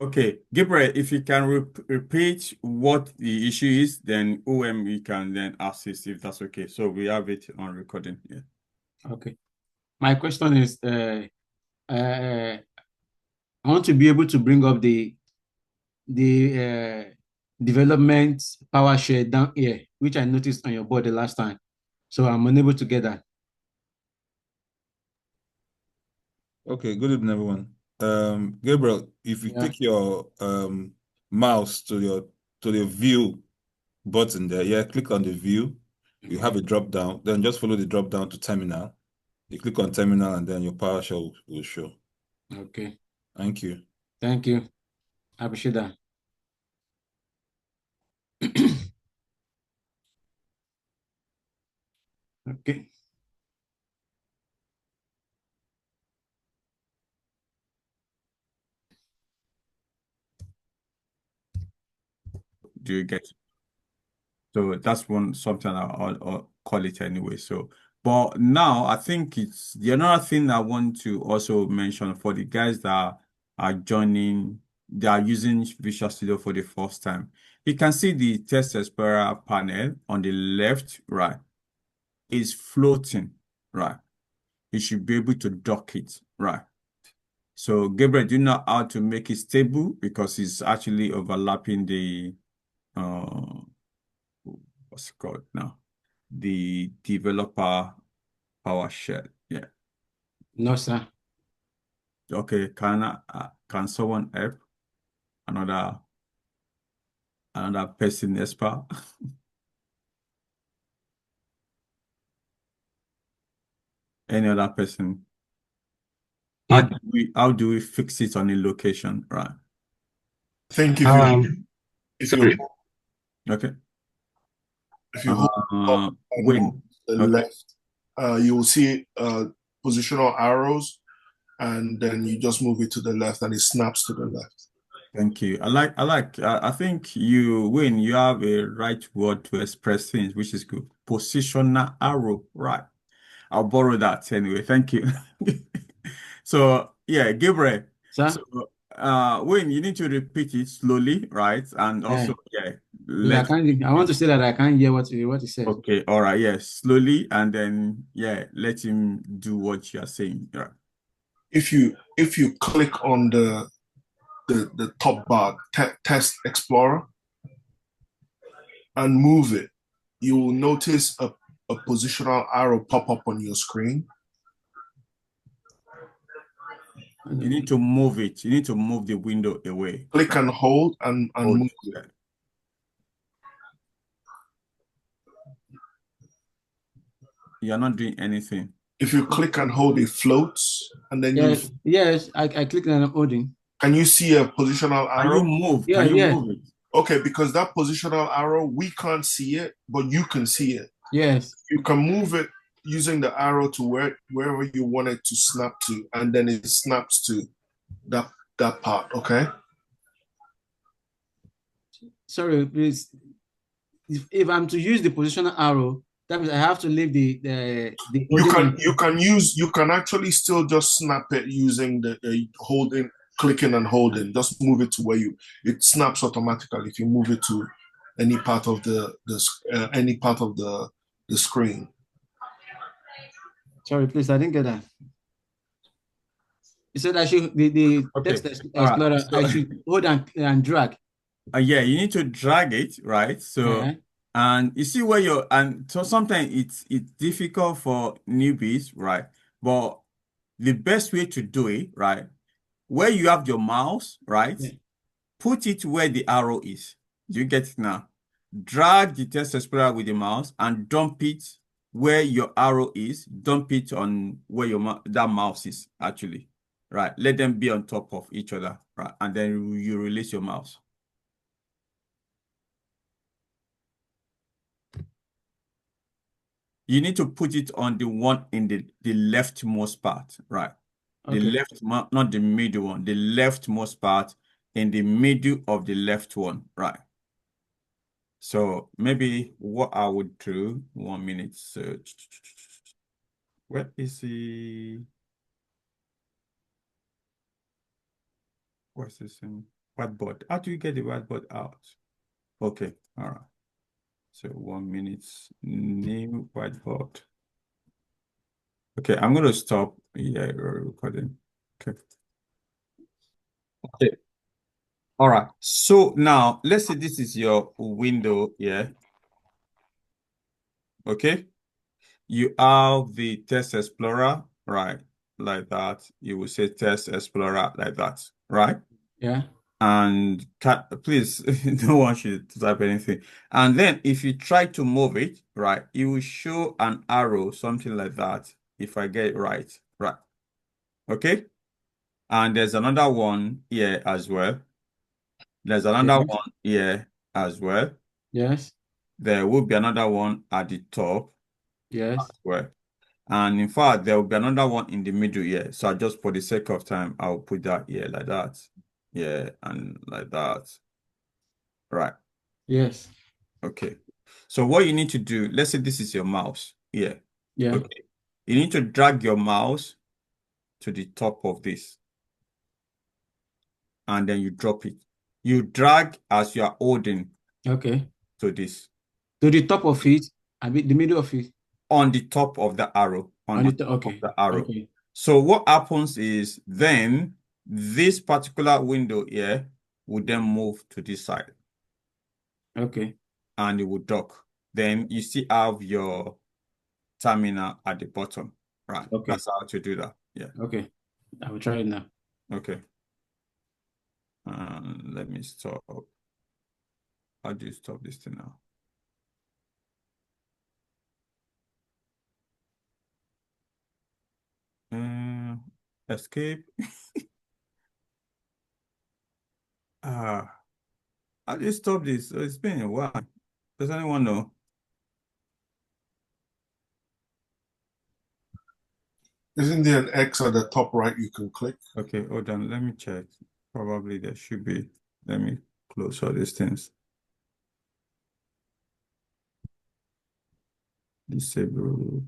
Okay, Gabriel, if you can repeat what the issue is, then OM we can then assist if that's okay. So we have it on recording. Yeah. Okay. My question is, I want to be able to bring up the development PowerShell down here, which I noticed on your board the last time. So I'm unable to get that. Okay, good evening, everyone. Gabriel, if you Yeah. take your mouse to the view button there, yeah, click on the view. You have a drop down, then just follow the drop down to terminal. You click on terminal and then your PowerShell will show. Okay. Thank you. Thank you. I appreciate that. Okay. Do you get it? So that's something I'll call it anyway. So, but now I think it's the another thing I want to also mention for the guys that are joining, they are using Visual Studio for the first time. You can see the Text Explorer panel on the left, right, is floating, right? You should be able to dock it, right? So, Gabriel, do you know how to make it stable because it's actually overlapping the uh what's it called now? The developer PowerShell. Yeah. No, sir. Okay. Can someone help another person expert? Any other person? Yeah. How do we fix it on a location? Right. I think if you Sorry. Okay. hold up and move Win. to the Okay. left, you will see positional arrows, and then you just move it to the left, and it snaps to the left. Thank you. I think Win, you have a right word to express things, which is good. Positional arrow. Right. I'll borrow that anyway. Thank you. So yeah, Gabriel. Sir? So Wayne, you need to repeat it slowly, right? And Yeah. also, yeah, Yeah, let I want to say that I can't hear what he said. okay, all right, yes, slowly, and then yeah, let him do what you are saying. Right. If you click on the top bar, Test Explorer, and move it, you will notice a positional arrow pop up on your screen. You need to move it. You need to move the window away. Click and hold and move it. Yeah. You're not doing anything. If you click and hold, it floats, and then yes, I clicked on holding. Can you see a positional Can you arrow? move? Yeah, Can you yeah. move it? Okay, because that positional arrow, we can't see it, but you can see it. Yes. You can move it using the arrow to wherever you want it to snap to, and then it snaps to that part, okay? Sorry, please. If I'm to use the positional arrow, that means I have to leave the You can actually still just snap it using the holding, clicking and holding. Just move it to where it snaps automatically if you move it to any part of the screen. Sorry, please, I didn't get that. You said I should the Okay. text All right. explorer, So, I should hold and drag. yeah, you need to drag it, right? So, and you see where and so sometimes it's difficult for newbies, right? But the best way to do it, right? Where you have your mouse, right? Yeah. Put it where the arrow is. Do you get it now? Drag the text explorer with the mouse and dump it where your arrow is. Dump it on where that mouse is actually, right? Let them be on top of each other, right? And then you release your mouse. You need to put it on the one in the leftmost part, right? The Okay. left, not the middle one, the leftmost part in the middle of the left one, right? So maybe what I would do, 1 minute search. Where is the, what's this thing? whiteboard. How do you get the whiteboard out? Okay, all right. So 1 minute, new whiteboard. Okay, I'm going to stop recording. Okay. Okay. All right. So now let's say this is your window here. Okay. You have the text explorer, right? Like that. You will say text explorer like that, right? Yeah. And please, no one should type anything. And then if you try to move it, right, it will show an arrow, something like that. If I get it right. Right. Okay. And there's another one here as well. There's another one here as well. Yes. There will be another one at the top Yes. as well. And in fact, there will be another one in the middle here. So just for the sake of time, I'll put that here like that. Yeah, and like that. Right. Yes. Okay. So what you need to do, let's say this is your mouse here. Yeah. Okay. You need to drag your mouse to the top of this. And then you drop it. You drag as you are holding Okay. to this. To the top of it, I mean the middle of it. On the top of the arrow. On the top of the arrow. Okay. So what happens is then this particular window here will then move to this side. Okay. And it will dock. Then you still have your terminal at the bottom. Right. Okay. That's how to do that. Yeah. Okay. I will try it now. Okay. Let me stop. How do you stop this thing now? Escape. How do you stop this? It's been a while. Does anyone know? Isn't there an X at the top right you can click? Okay, hold on. Let me check. Probably there should be. Let me close all these things. Disable.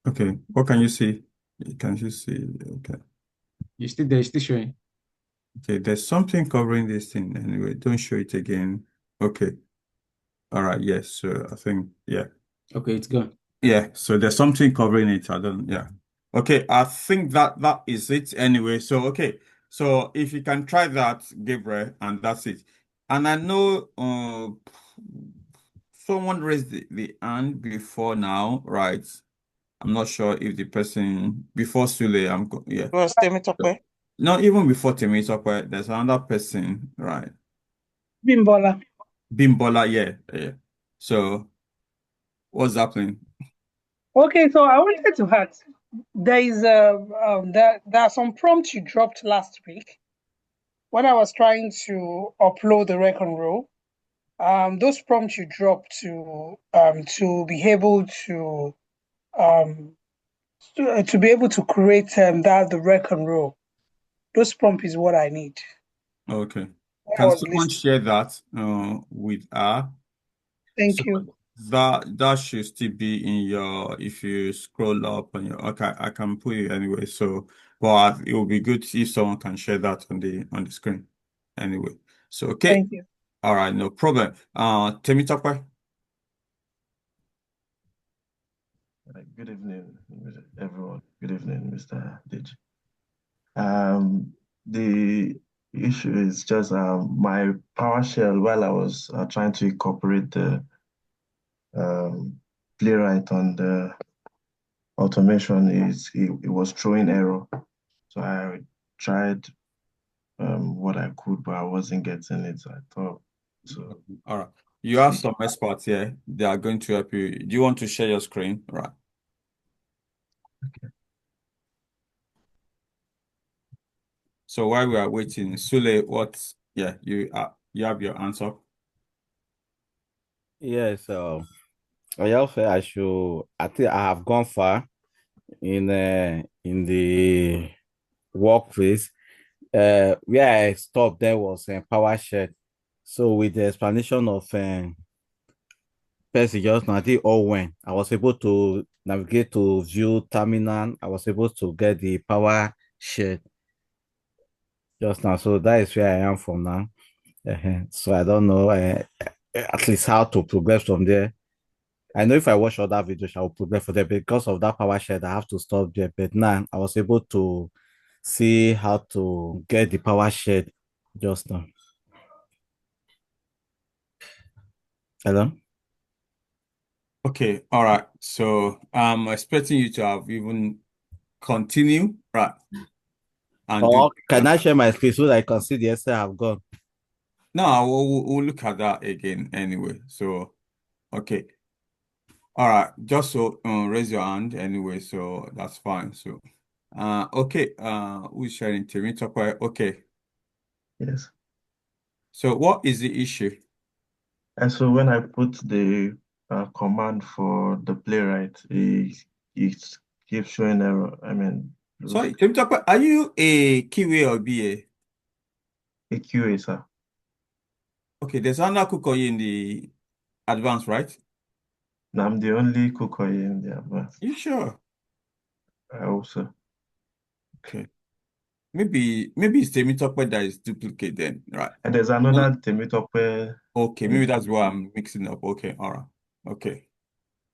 Okay, what can you see? Can you see? Okay. It's still showing. Okay, there's something covering this thing anyway. Don't show it again. Okay. All right, yes. So I think, yeah. Okay, it's gone. Yeah, so there's something covering it. Yeah. Okay, I think that is it anyway. So, okay. So if you can try that, Gabriel, and that's it. And I know someone raised the hand before now, right? I'm not sure if the person before Sule, yeah. Was Temitope? No, even before Temitope, there's another person, right? Bimbola. Bimbola, yeah. So what's happening? Okay, so I wanted to ask, there are some prompts you dropped last week when I was trying to upload the record row. Those prompts you dropped to be able to be able to create the record row. Those prompts is what I need. Okay. I Can was someone listening. share that with her? Thank So you. that should still be in your, if you scroll up on your, okay, I can put it anyway. So, but it will be good if someone can share that on the screen anyway. So, okay. Thank you. All right, no problem. Temitope. Good evening, everyone. Good evening, Mr. Deji. The issue is just my PowerShell, while I was trying to incorporate the playwright on the automation, it was throwing error. So I tried what I could, but I wasn't getting it. So I thought so. All right. You have some experts here. They are going to help you. Do you want to share your screen? Right. Okay. So while we are waiting, Sule, you have your answer? Yes, I think I have gone far in the workplace. Where I stopped there was PowerShell. So with the explanation of Percy just now, I think all when I was able to navigate to view terminal, I was able to get the power shared just now. So that is where I am from now. So I don't know at least how to progress from there. I know if I watch other videos, I will progress for there. Because of that power shed, I have to stop there. But now I was able to see how to get the power shed just now. Hello? Okay, all right. So I'm expecting you to have even continue, right? And do Can I share my screen so that I can see the essay I've got? no, we'll look at that again anyway. So okay. All right, just so raise your hand anyway, so that's fine. So okay, who's sharing Temitope? Okay. Yes. So what is the issue? And so when I put the command for the playwright, it keeps showing error. I mean, Sorry, Temitope, are you a QA or BA? a QA, sir. Okay, there's Anna Kukoyi in the advanced, right? Now I'm the only Kukoyi in the advance. You sure? I also. Okay. Maybe it's Temitope that is duplicate then, right? And there's another Temitope. Okay, maybe that's why I'm mixing up. Okay, all right. Okay.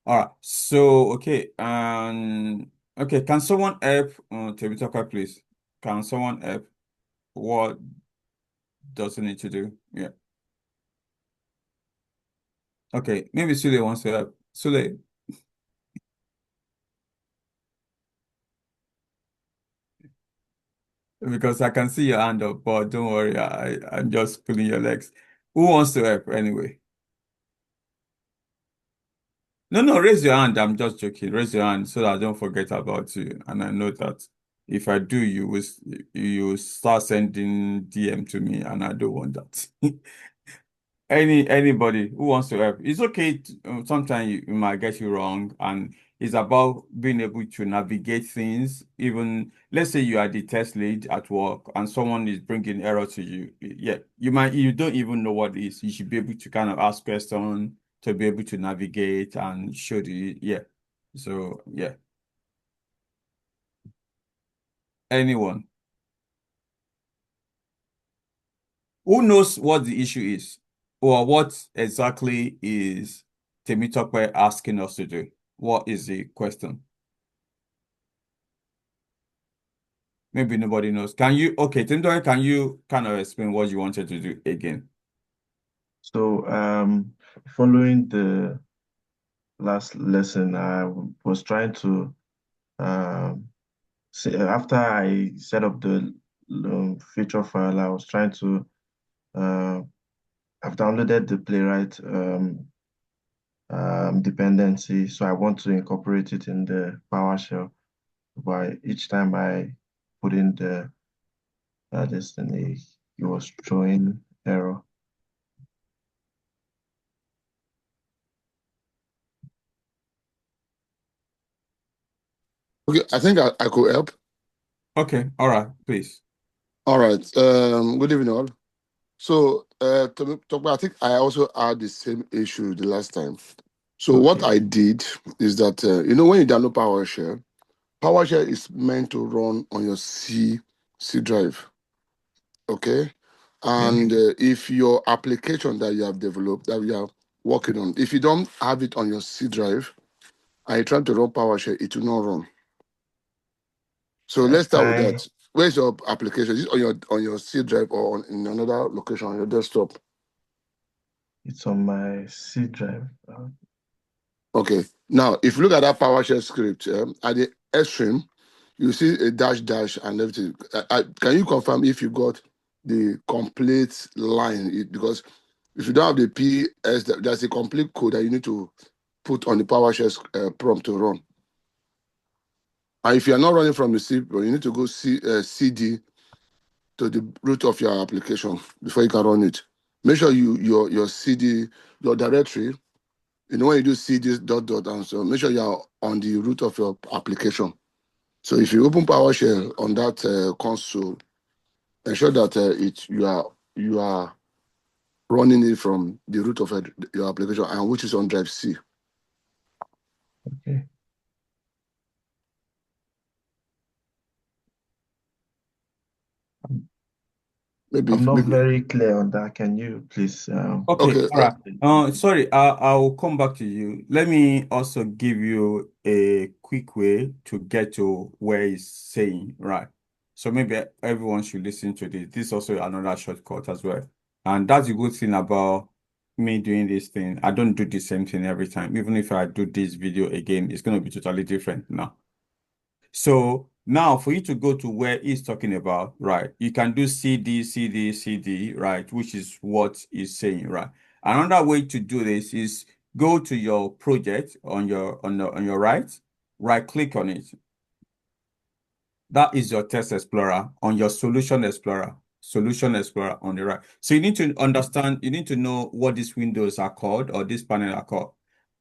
All right. So, okay, okay, can someone help Temitope, please? Can someone help? What does it need to do? Yeah. Okay, maybe Sule wants to help. Sule, because I can see your hand up, but don't worry, I'm just pulling your legs. Who wants to help anyway? No, raise your hand. I'm just joking. Raise your hand so that I don't forget about you. And I know that if I do, you start sending DM to me, and I don't want that. Anybody who wants to help, it's okay. Sometimes you might get you wrong, and it's about being able to navigate things. Even let's say you are the test lead at work, and someone is bringing error to you. Yeah, you don't even know what it is. You should be able to kind of ask questions to be able to navigate and show the yeah. So yeah, anyone who knows what the issue is or what exactly is Temitope asking us to do? What is the question? Maybe nobody knows. Okay, Temitope, can you kind of explain what you wanted to do again? So following the last lesson, I was trying to after I set up the feature file, I was trying to I've downloaded the playwright dependency, so I want to incorporate it in the PowerShell. But each time I put in the this thing, it was throwing error. Okay, I think I could help. Okay, all right, please. All right. Good evening, all. So, I think I also had the same issue the last time. So Okay. what I did is that when you download PowerShell is meant to run on your C drive. Okay, and if your application that you have developed that you are working on, if you don't have it on your C drive, and you try to run PowerShell, it will not run. So let's start with that. Where's your application? Is it on your C drive or in another location on your desktop? It's on my C drive. Okay. Now, if you look at that PowerShell script, at the extreme, you see a dash and everything. Can you confirm if you got the complete line? Because if you don't have the PS, there's a complete code that you need to put on the PowerShell prompt to run. And if you're not running from the C, you need to go CD to the root of your application before you can run it. Make sure your CD, your directory, when you do CD ... and so make sure you're on the root of your application. So if you open PowerShell on that console, ensure that you are running it from the root of your application, and which is on drive C. Okay. Maybe, I'm not maybe. very clear on that. Can you please Okay, Okay. all right. Sorry, I'll come back to you. Let me also give you a quick way to get to where he's saying, right? So maybe everyone should listen to this. This is also another shortcut as well. And that's the good thing about me doing this thing. I don't do the same thing every time. Even if I do this video again, it's going to be totally different now. So now for you to go to where he's talking about, right, you can do CD, CD, CD, right, which is what he's saying, right? Another way to do this is go to your project on your right click on it. That is your text explorer on your solution explorer on the right. So you need to understand, you need to know what these windows are called or this panel are called.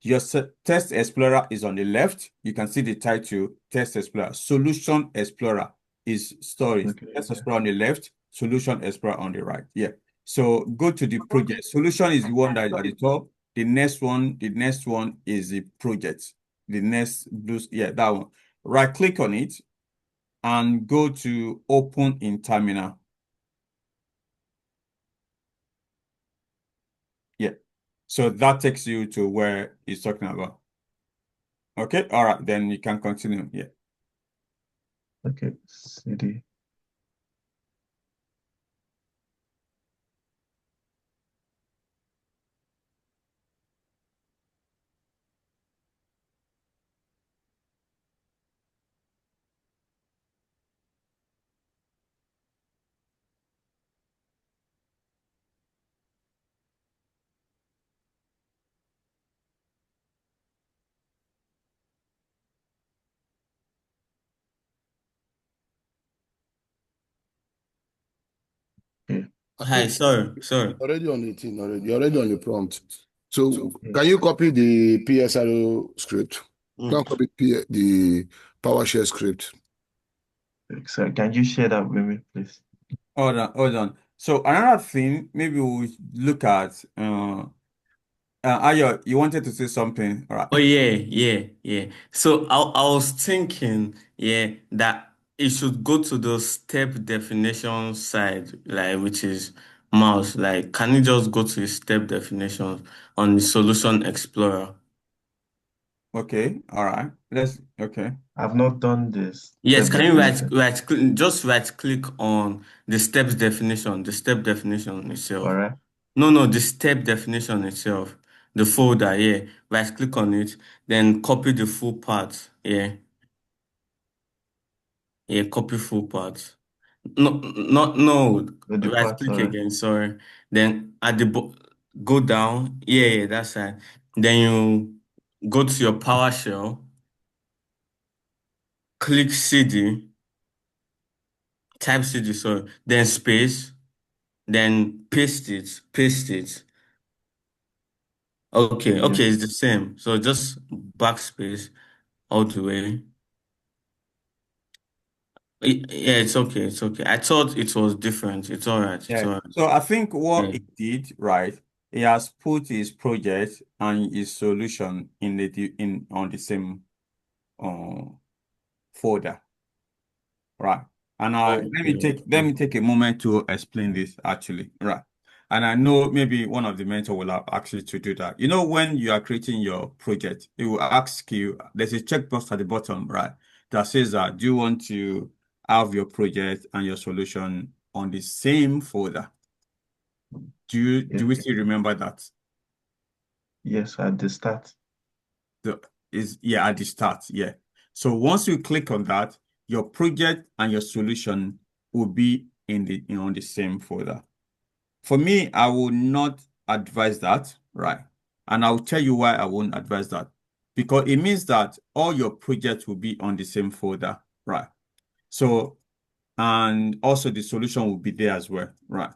Your text explorer is on the left. You can see the title, text explorer. Solution explorer is storage. Okay, Text yeah. explorer on the left, solution explorer on the right. Yeah. So go to the project. Solution is the one that is at the top. The next one is the project. The next blue, yeah, that one. Right click on it and go to open in terminal. Yeah. So that takes you to where he's talking about. Okay. All right. Then you can continue. Yeah. Okay, CD. Okay. Hi, sorry. Already on the thing already. You're already on the prompt. So Okay. can you copy the PSRO script? Mm. Can copy the PowerShell script? So can you share that with me, please? Hold on. So another thing, maybe we'll look at Ayo, you wanted to say something. All right. Oh yeah. So I was thinking, that it should go to the step definition side, like which is mouse. Like, can you just go to the step definition on the Solution Explorer? Okay. All right. Okay. I've not done this. Yes, Step can you definition. just right click on the step definition itself. All right. No, the step definition itself, the folder, yeah. Right click on it, then copy the full part, yeah. Yeah, copy full part. No, With the right parts, click all right. again, sorry. Then at the go down, yeah, that's right. Then you go to your PowerShell, click CD, type CD, sorry, then space, then paste it. Okay, Yeah. it's the same. So just backspace all the way. Yeah, it's okay. I thought it was different. It's all right. It's Yeah. all right. So I think what Yeah. he did, right, he has put his project and his solution on the same folder. Right. And let me take a moment to explain this actually. Right. And I know maybe one of the mentor will have asked you to do that. You know, when you are creating your project, it will ask you, there's a checkbox at the bottom, right? That says that do you want to have your project and your solution on the same folder? Do we still remember that? Yes, at the start. At the start, yeah. So once you click on that, your project and your solution will be on the same folder. For me, I will not advise that, right? And I'll tell you why I won't advise that. Because it means that all your projects will be on the same folder, right? So, and also the solution will be there as well, right?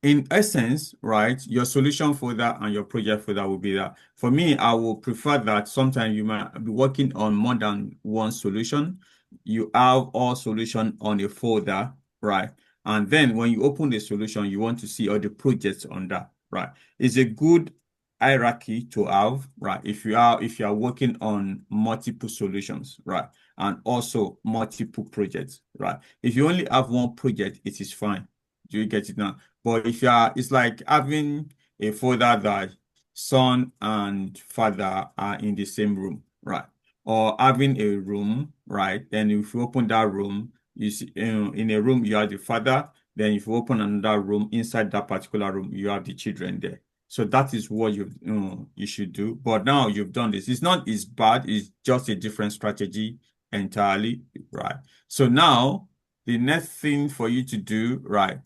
In essence, right, your solution folder and your project folder will be there. For me, I will prefer that sometimes you might be working on more than one solution. You have all solution on a folder, right? And then when you open the solution, you want to see all the projects on that, right? It's a good hierarchy to have, right? If you are working on multiple solutions, right? And also multiple projects, right? If you only have one project, it is fine. Do you get it now? But if you are, it's like having a folder that son and father are in the same room, right? Or having a room, right? Then if you open that room, you see in a room you have the father. Then if you open another room, inside that particular room, you have the children there. So that is what you should do. But now you've done this. It's not as bad. It's just a different strategy entirely, right? So now the next thing for you to do, right?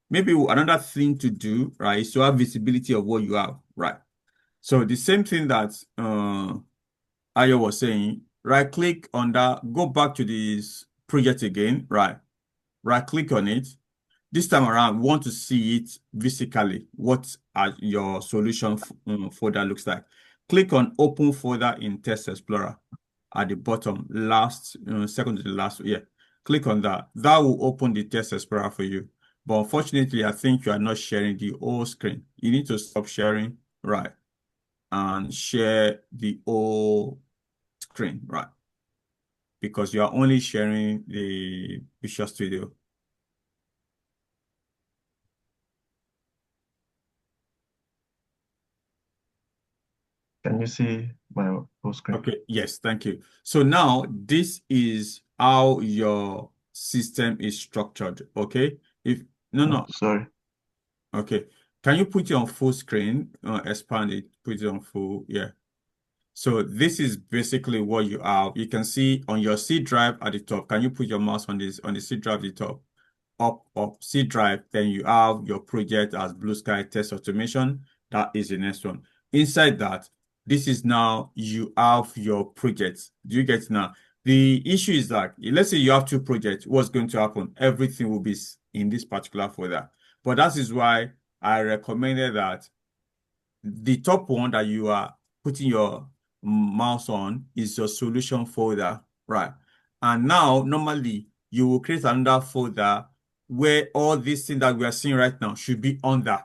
Maybe another thing to do, right, is to have visibility of what you have, right? So the same thing that Ayo was saying, right click on that, go back to this project again, right? Right click on it. This time around, we want to see it physically, what your solution folder looks like. Click on open folder in Test Explorer at the bottom, last, second to the last, yeah. Click on that. That will open the Test Explorer for you. But unfortunately, I think you are not sharing the whole screen. You need to stop sharing, right? And share the whole screen, right? Because you are only sharing the Visual Studio. Can you see my full screen? Okay, yes, thank you. So now this is how your system is structured, okay? No. Sorry. Okay. Can you put it on full screen? Expand it, put it on full, yeah. So this is basically what you have. You can see on your C drive at the top. Can you put your mouse on the C drive at the top? Up C drive, then you have your project as BlueSky Test Automation. That is the next one. Inside that, this is now you have your projects. Do you get it now? The issue is that let's say you have two projects, what's going to happen? Everything will be in this particular folder. But that is why I recommended that the top one that you are putting your mouse on is your solution folder, right? And now, normally, you will create another folder where all these things that we are seeing right now should be under.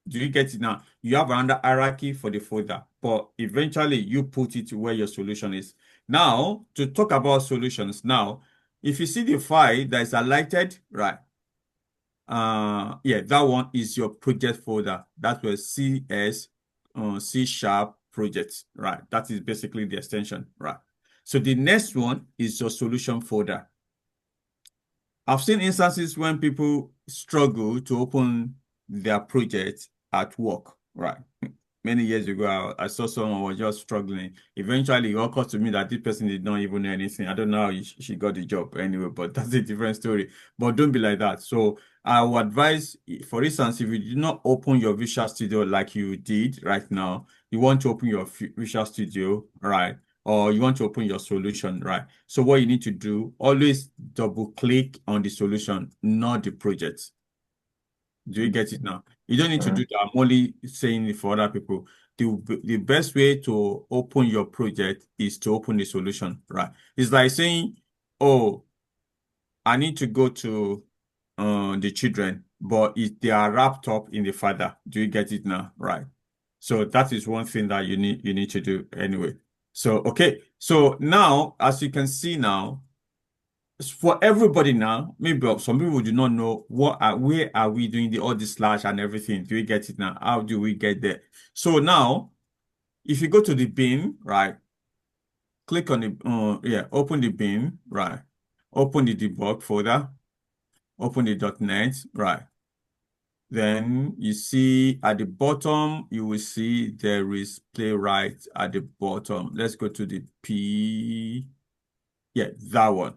Do you get it now? You have another hierarchy for the folder, but eventually you put it where your solution is. Now, to talk about solutions, now, if you see the file that is highlighted, right? Yeah, that one is your project folder. That was CS C# projects, right? That is basically the extension, right? So the next one is your solution folder. I've seen instances when people struggle to open their project at work, right? Many years ago, I saw someone was just struggling. Eventually, it occurred to me that this person did not even know anything. I don't know how she got the job anyway, but that's a different story. But don't be like that. So I would advise, for instance, if you did not open your Visual Studio like you did right now, you want to open your Visual Studio, right? Or you want to open your solution, right? So what you need to do, always double click on the solution, not the project. Do you get it now? You don't need to do that. I'm only saying it for other people. The best way to open your project is to open the solution, right? It's like saying, oh, I need to go to the children, but they are wrapped up in the father. Do you get it now? Right. So that is one thing that you need to do anyway. So okay. So now, as you can see now, for everybody now, maybe some people do not know where are we doing all the slash and everything. Do we get it now? How do we get there? So now, if you go to the bin, right, click on the open the bin, right, open the debug folder, open the .NET, right. Then you see at the bottom, you will see there is playwright at the bottom. Let's go to the P. Yeah, that one.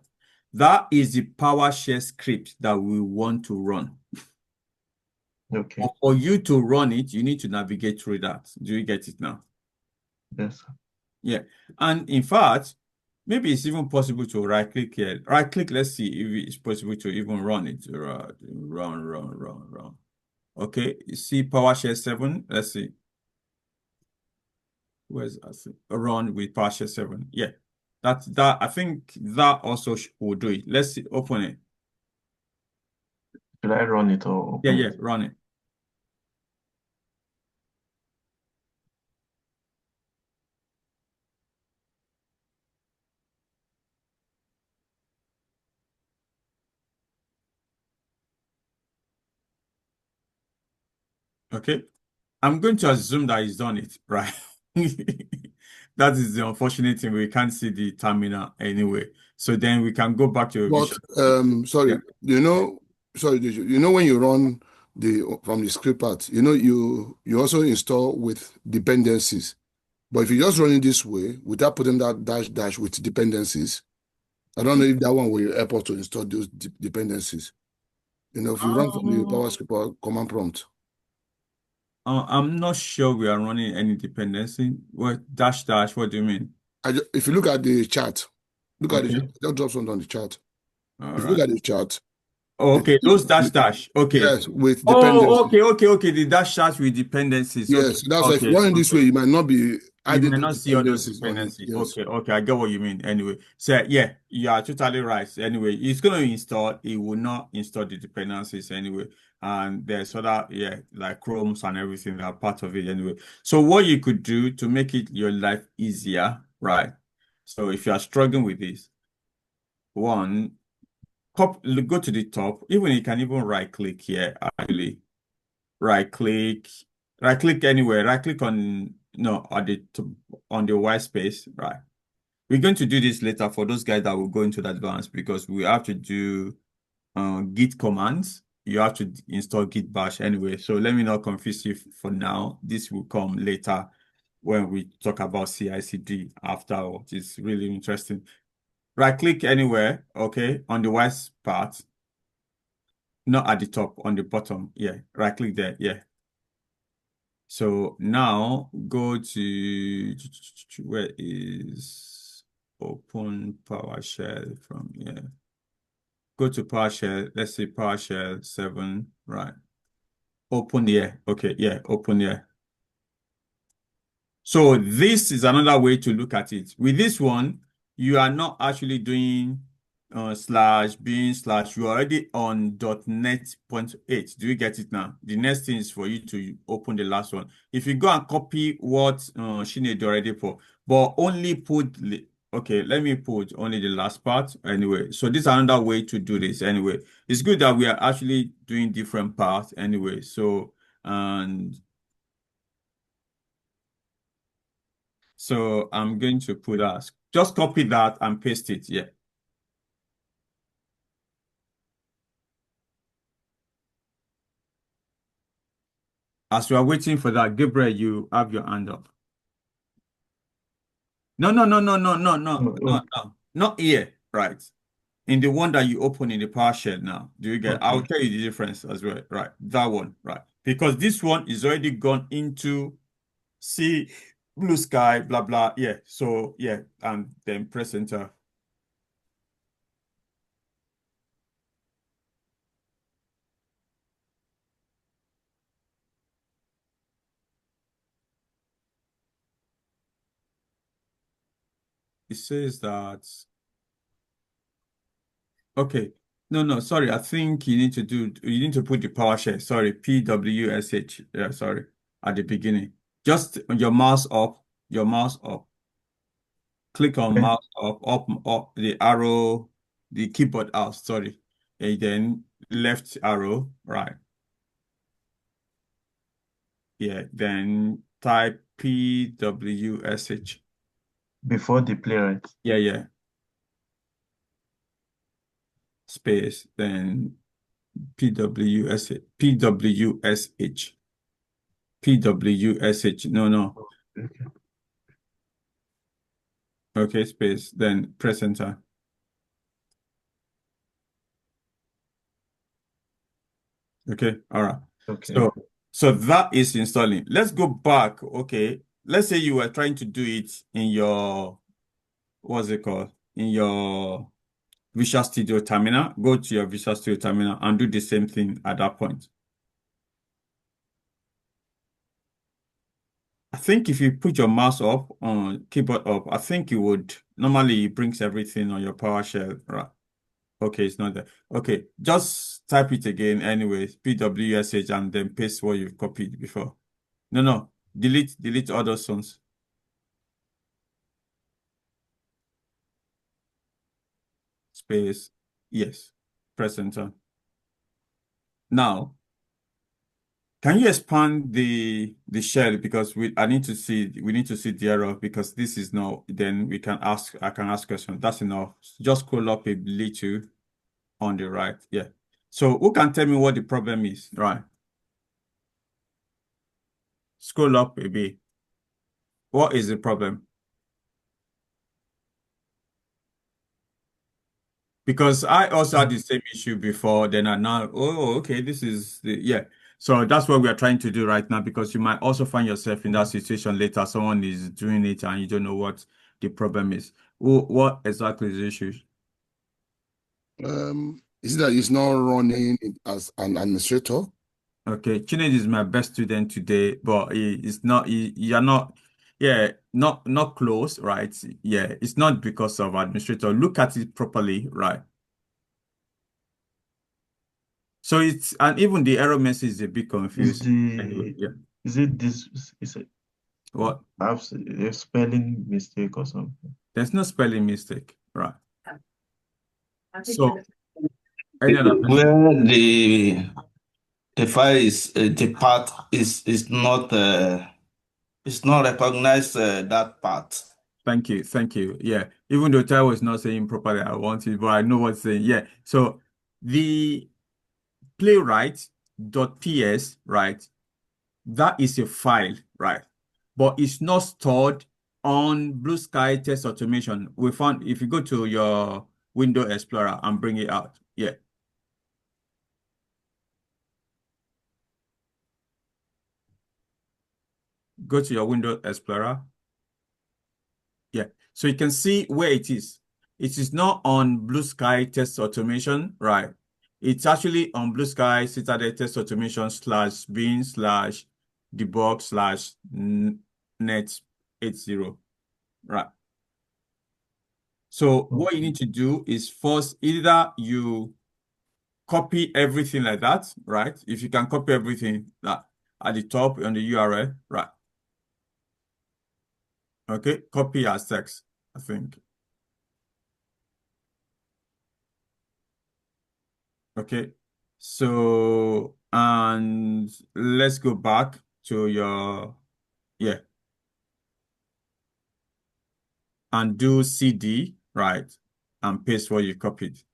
That is the PowerShell script that we want to run. Okay. But for you to run it, you need to navigate through that. Do you get it now? Yes. Yeah. And in fact, maybe it's even possible to right click here. Right click, let's see if it's possible to even run it. Run. Okay, you see PowerShell 7. Let's see. Where's run with PowerShell 7? Yeah. That I think that also will do it. Let's see, open it. Should I run it or open Yeah, it? run it. Okay. I'm going to assume that he's done it, right? That is the unfortunate thing. We can't see the terminal anyway. So then we can go back to your But vision. sorry, Yeah. when you run from the script part, you also install with dependencies. But if you just run it this way without putting that dash with dependencies, I don't know if that one will help us to install those dependencies. If you run from the PowerScript or command prompt. I'm not sure we are running any dependency. What dash? What do you mean? If you look at the chart, Okay. just drop something on the chart. All If you right. look at the chart, Okay, those dash. Okay. yes, with Oh, dependencies. okay. The dash with dependencies. Yes, that's why if you Okay. run it this way, you might not be You adding may the not see all those dependencies on it. dependencies. Yes. Okay, I get what you mean. Anyway, so yeah, you are totally right. Anyway, it's going to install. It will not install the dependencies anyway. And there's other, like Chromes and everything that are part of it anyway. So what you could do to make it your life easier, right? So if you are struggling with this, one, go to the top. Even you can even right click here, actually. Right click, anywhere, right click on no on the white space, right? We're going to do this later for those guys that will go into the advanced because we have to do git commands. You have to install git bash anyway. So let me not confuse you for now. This will come later when we talk about CI/CD afterwards. It's really interesting. Right click anywhere, okay, on the white part, not at the top, on the bottom. Yeah, right click there. Yeah. So now go to where is open PowerShell from here. Go to PowerShell. Let's say PowerShell 7, right? Open here. Okay, yeah, open here. So this is another way to look at it. With this one, you are not actually doing slash bin slash. You're already on .NET.8. Do you get it now? The next thing is for you to open the last one. If you go and copy what Sinead already put, but only put, okay, let me put only the last part anyway. So this is another way to do this anyway. It's good that we are actually doing different parts anyway. So, and so I'm going to put us, just copy that and paste it. Yeah. As we are waiting for that, Gabriel, you have your hand up. No. Not here, right? In the one that you open in the PowerShell now. Do you get? Okay. I'll tell you the difference as well, right? That one, right? Because this one is already gone into see blue sky, blah blah. Yeah. So yeah, and then press enter. It says that. Okay. No, sorry. I think you need to put the PowerShell. Sorry, PWSH. Yeah, sorry. At the beginning. Just your mouse up, Click on Okay. mouse up, the arrow, the keyboard out, sorry. And then left arrow, right. Yeah, then type PWSH. Before the playwright. Yeah. Space, then PWSH. No. Okay. Okay, space, then press enter. Okay, all right. Okay. So that is installing. Let's go back. Okay, let's say you were trying to do it in your, what's it called? In your Visual Studio terminal. Go to your Visual Studio terminal and do the same thing at that point. I think if you put your mouse up on keyboard up, I think it would normally it brings everything on your PowerShell, right? Okay, it's not there. Okay, just type it again anyways, PWSH, and then paste what you've copied before. No. Delete all those ones. Space. Yes. Press enter. Now, Can you expand the shell, because we need to see the error, because this is not, then I can ask questions. That's enough. Just scroll up a little on the right. Yeah. So who can tell me what the problem is? Right. Scroll up a bit. What is the problem? Because I also had the same issue before, then I now, oh, okay, this is yeah. So that's what we are trying to do right now, because you might also find yourself in that situation later. Someone is doing it and you don't know what the problem is. What exactly is the issue? Is it that he's not running it as an administrator? Okay, Chinedu is my best student today, but you're not, yeah, not close, right? Yeah, it's not because of administrator. Look at it properly, right? So and even the error message is a bit Is confusing. Anyway, the yeah. is it this is it What? perhaps a spelling mistake or something? There's no spelling mistake, right? So any other person? Where the file is the path is not it's not recognized that path. Thank you. Yeah, even though Taiwo is not saying properly, I want it, but I know what's saying. Yeah. So the playwright.ps, right? That is a file, right? But it's not stored on BlueSky Test Automation. We found if you go to your Window Explorer and bring it out, yeah. Go to your Window Explorer. Yeah. So you can see where it is. It is not on BlueSky Test Automation, right? It's actually on BlueSky Citadel Test Automation /bin/debug/net80, right? So what you need to do is first, either you copy everything like that, right? If you can copy everything that at the top on the URL, right? Okay, copy as text, I think. Okay, so, and let's go back to your, yeah, and do CD, right? And paste what you copied.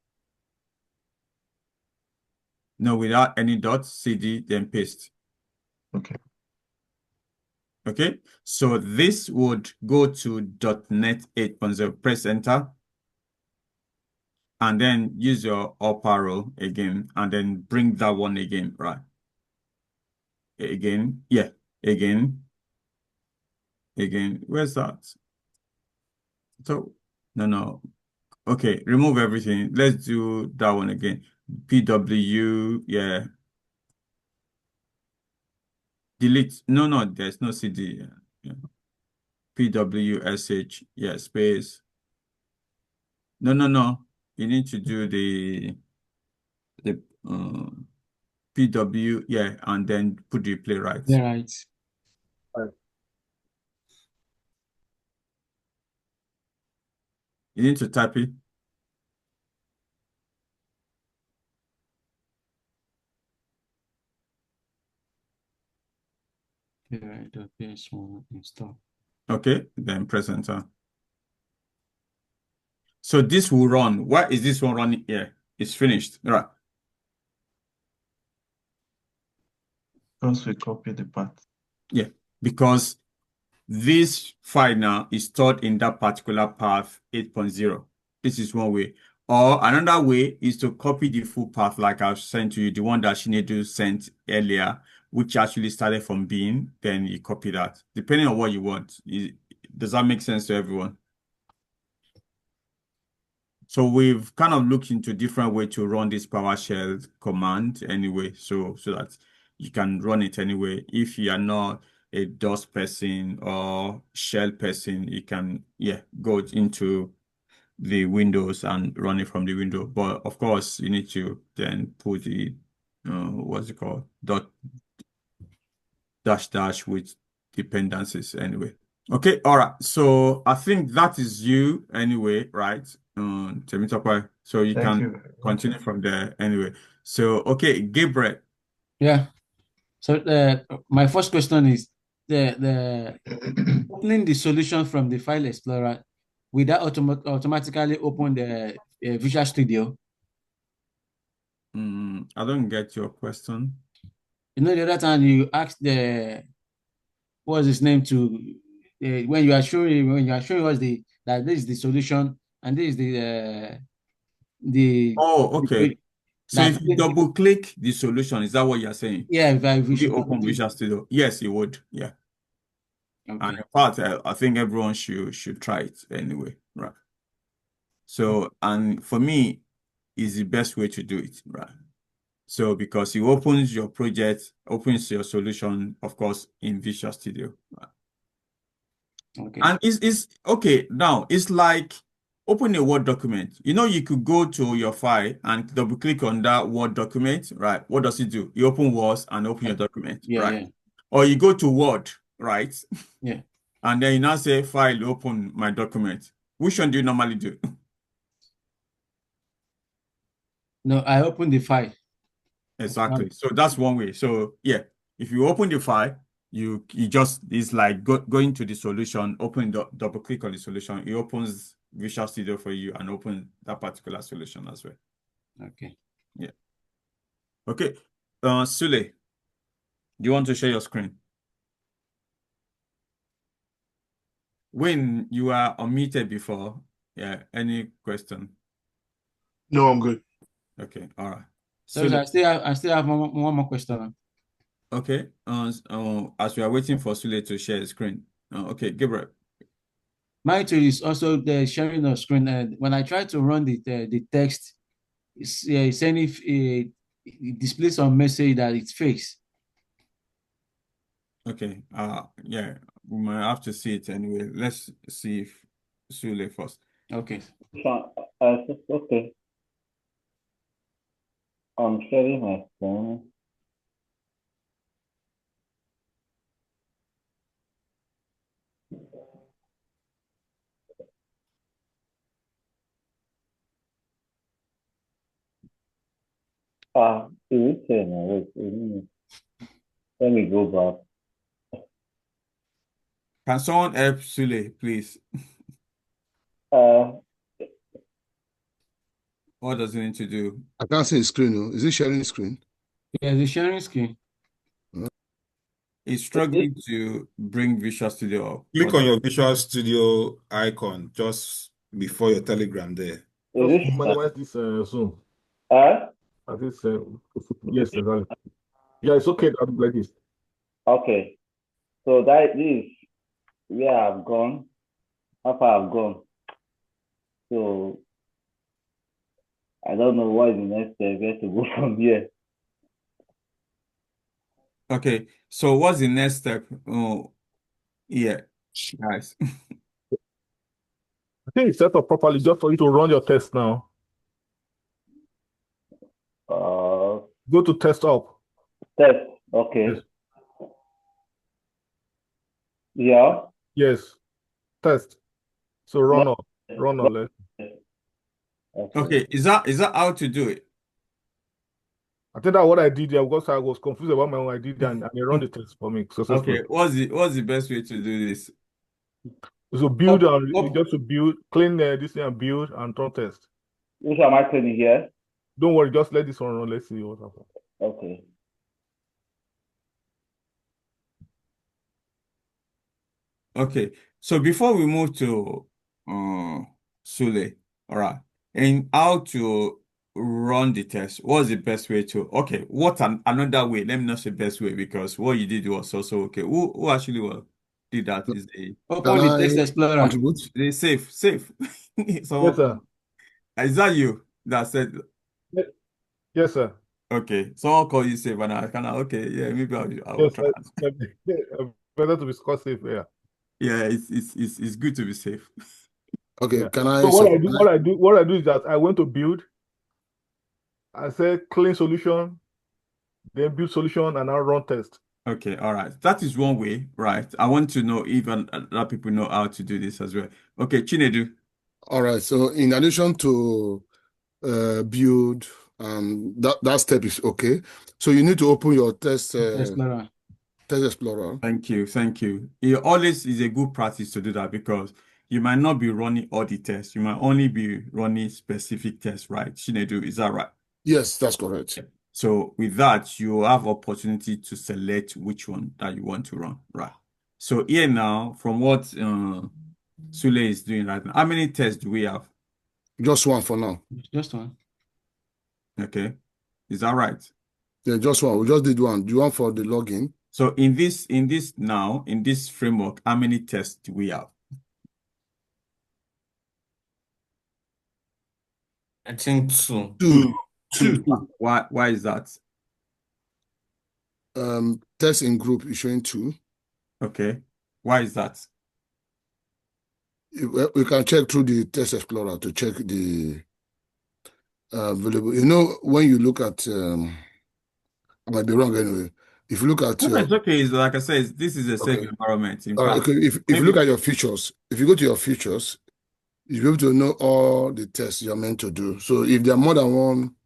No, without any dot, CD, then paste. Okay. Okay, so this would go to .NET 8.0, press enter, and then use your up arrow again, and then bring that one again, right? Again, yeah, again, where's that? So, no, okay, remove everything. Let's do that one again. PW, yeah. Delete, no, there's no CD, yeah. PWSH, yeah, space. No. You need to do the PW, yeah, and then put the playwright. Right. You need to type it. Right, the PS1 install. Okay, then press enter. So this will run. Why is this one running here? It's finished. Right. Once we copy the path. Yeah, because this file now is stored in that particular path 8.0. This is one way. Or another way is to copy the full path like I've sent to you, the one that Chinedu sent earlier, which actually started from bin, then you copy that. Depending on what you want. Does that make sense to everyone? So we've kind of looked into different way to run this PowerShell command anyway, so that you can run it anyway. If you are not a DOS person or shell person, you can, yeah, go into the Windows and run it from the window. But of course, you need to then put the, what's it called? -- with dependencies anyway. Okay, all right. So I think that is you anyway, right? So you Thank can you. continue from there anyway. So, okay, Gabriel. Yeah. So my first question is the opening the solution from the file explorer, will that automatically open the Visual Studio? I don't get your question. You know, the other time you asked what's his name to when you are showing us that this is the solution and this is the Oh, okay. So that if you double click the solution, is that what you're saying? yeah, Will you open Visual Studio? Yes, you would. Yeah. Okay. And in fact, I think everyone should try it anyway, right? So, and for me, is the best way to do it, right? So because it opens your project, opens your solution, of course, in Visual Studio. Right? Okay. And it's okay. Now it's like open a Word document. You know, you could go to your file and double click on that Word document, right? What does it do? You open Word and open your document, Yeah, right? yeah. Or you go to Word, right? Yeah. And then you now say file, open my document. Which one do you normally do? No, I open the file. Exactly. So that's one way. So yeah, if you open the file, you just, it's like going to the solution, open double click on the solution. It opens Visual Studio for you and open that particular solution as well. Okay. Yeah. Okay. Sule, do you want to share your screen? When you are unmuted before, yeah, any question? No, I'm good. Okay, all right. So Sule, I still have one more question. okay. As we are waiting for Sule to share his screen. Okay, Gabriel. My tool is also the sharing of screen. And when I try to run the text, it's saying if it displays some message that it's fixed. Okay. Yeah, we might have to see it anyway. Let's see if Sule first. Okay. Okay. I'm sharing my screen. Wait a minute. Let me go back. Can someone help Sule, please? What does he need to do? I can't see the screen. No. Is it sharing the screen? Yeah, the sharing screen. He's struggling to bring Visual Studio up. Click on your Visual Studio icon just before your Telegram there. Just minimize this Zoom. This, yes, exactly. Yeah, it's okay to like this. Okay. So that is where I've gone, how far I've gone. So I don't know what is the next step, where to go from here. Okay, so what's the next step? Oh, yeah, guys. I think it's set up properly just for you to run your test now. Go to test up. Test, okay. Yes. Yeah. Yes. Test. So run on. Run on. Okay, is that how to do it? I think that's what I did there because I was confused about my own idea and they run the test for me successfully. Okay, what's the best way to do this? So build and just to build, clean this thing and build and run test. Which am I cleaning here? Don't worry, just let this one run. Let's see what happens. Okay. Okay, so before we move to Sule, all right, and how to run the test, what's the best way to, okay, another way, let me not say best way because what you did was also okay. Who actually did that is the open the text explorer. Contribute? The safe. So yes, sir. Is that you that said? Yes, sir. Okay, someone call you safe and I kind of okay, yeah, maybe I will try. Better to be score safe, yeah. Yeah, it's good to be safe. Okay, Yeah. can I? So what I do is that I went to build. I said clean solution, then build solution, and now run test. Okay, all right. That is one way, right? I want to know if other people know how to do this as well. Okay, Chinedu. All right. So in addition to build That step is okay. So you need to open your test Explorer. Test Explorer. Thank you. It always is a good practice to do that because you might not be running all the tests. You might only be running specific tests, right? Chinedu, is that right? Yes, that's correct. So with that, you have opportunity to select which one that you want to run, right? So here now, from what Sule is doing right now, how many tests do we have? Just one for now. Just one. Okay, is that right? Yeah, just one. We just did one. Do you want for the login? So in this framework, how many tests do we have? I think two. Two. Why is that? Test in group is showing 2. Okay, why is that? We can check through the Test Explorer to check the available. You know, when you look at, I might be wrong anyway. If you look at It's okay. It's like I said, this is a safe environment. In fact, okay. If you look at your features, if you go to your features, you'll be able to know all the tests you're meant to do. So if there are more than